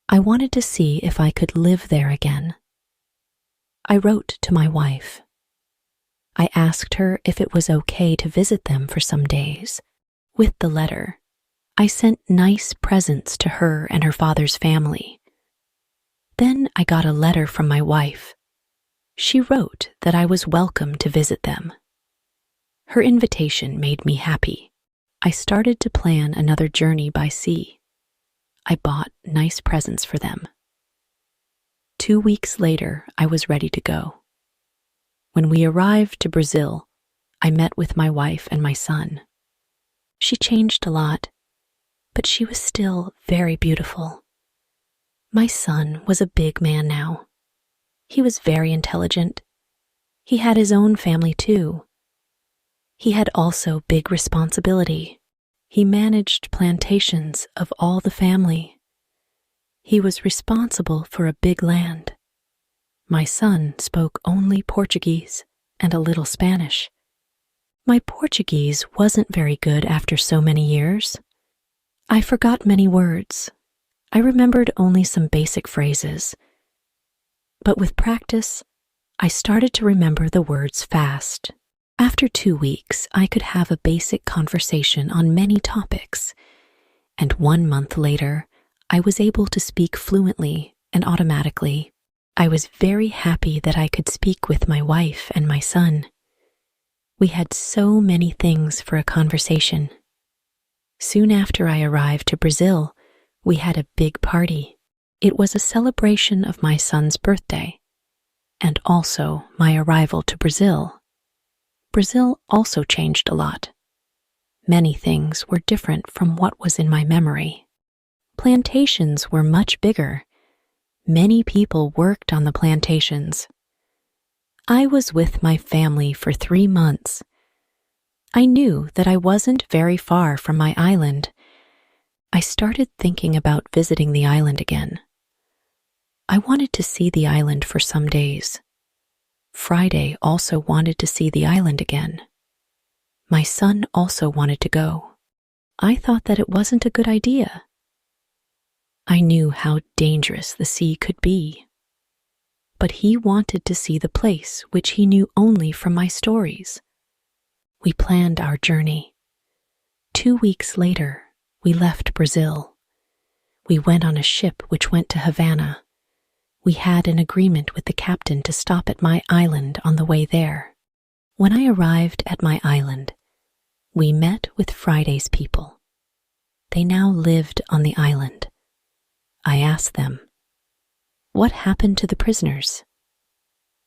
I wanted to see if I could live there again. I wrote to my wife. I asked her if it was okay to visit them for some days. With the letter, I sent nice presents to her and her father's family. Then I got a letter from my wife. She wrote that I was welcome to visit them. Her invitation made me happy. I started to plan another journey by sea. I bought nice presents for them. 2 weeks later, I was ready to go. When we arrived to Brazil, I met with my wife and my son. She changed a lot, but she was still very beautiful. My son was a big man now. He was very intelligent. He had his own family too. He had also big responsibility. He managed plantations of all the family. He was responsible for a big land. My son spoke only Portuguese and a little Spanish. My Portuguese wasn't very good after so many years. I forgot many words. I remembered only some basic phrases. But with practice, I started to remember the words fast. After 2 weeks, I could have a basic conversation on many topics. And 1 month later, I was able to speak fluently and automatically. I was very happy that I could speak with my wife and my son. We had so many things for a conversation. Soon after I arrived to Brazil, we had a big party. It was a celebration of my son's birthday, and also my arrival to Brazil. Brazil also changed a lot. Many things were different from what was in my memory. Plantations were much bigger. Many people worked on the plantations. I was with my family for 3 months. I knew that I wasn't very far from my island. I started thinking about visiting the island again. I wanted to see the island for some days. Friday also wanted to see the island again. My son also wanted to go. I thought that it wasn't a good idea. I knew how dangerous the sea could be. But he wanted to see the place which he knew only from my stories. We planned our journey. 2 weeks later, we left Brazil. We went on a ship which went to Havana. We had an agreement with the captain to stop at my island on the way there. When I arrived at my island, we met with Friday's people. They now lived on the island. I asked them, "What happened to the prisoners?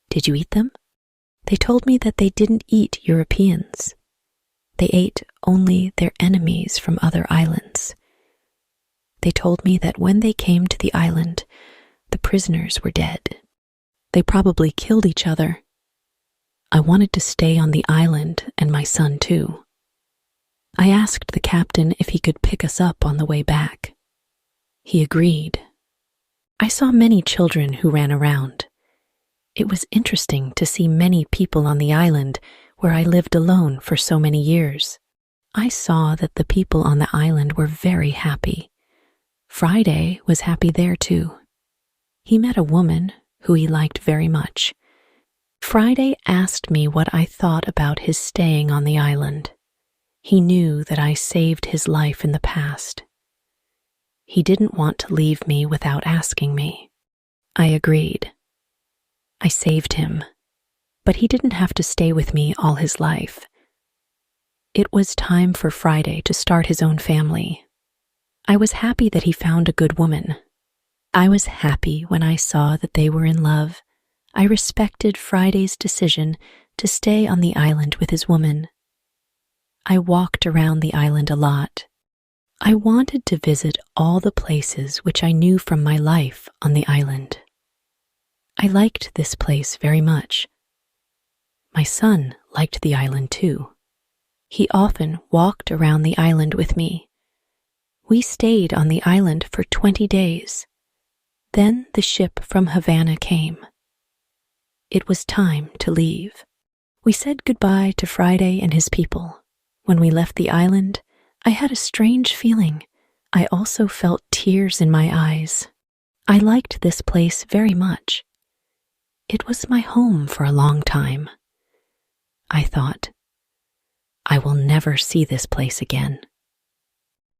Did you eat them?" They told me that they didn't eat Europeans. They ate only their enemies from other islands. They told me that when they came to the island, the prisoners were dead. They probably killed each other. I wanted to stay on the island and my son too. I asked the captain if he could pick us up on the way back. He agreed. I saw many children who ran around. It was interesting to see many people on the island where I lived alone for so many years. I saw that the people on the island were very happy. Friday was happy there too. He met a woman who he liked very much. Friday asked me what I thought about his staying on the island. He knew that I saved his life in the past. He didn't want to leave me without asking me. I agreed. I saved him, but he didn't have to stay with me all his life. It was time for Friday to start his own family. I was happy that he found a good woman. I was happy when I saw that they were in love. I respected Friday's decision to stay on the island with his woman. I walked around the island a lot. I wanted to visit all the places which I knew from my life on the island. I liked this place very much. My son liked the island too. He often walked around the island with me. We stayed on the island for 20 days. Then the ship from Havana came. It was time to leave. We said goodbye to Friday and his people. When we left the island, I had a strange feeling. I also felt tears in my eyes. I liked this place very much. It was my home for a long time. I thought, I will never see this place again.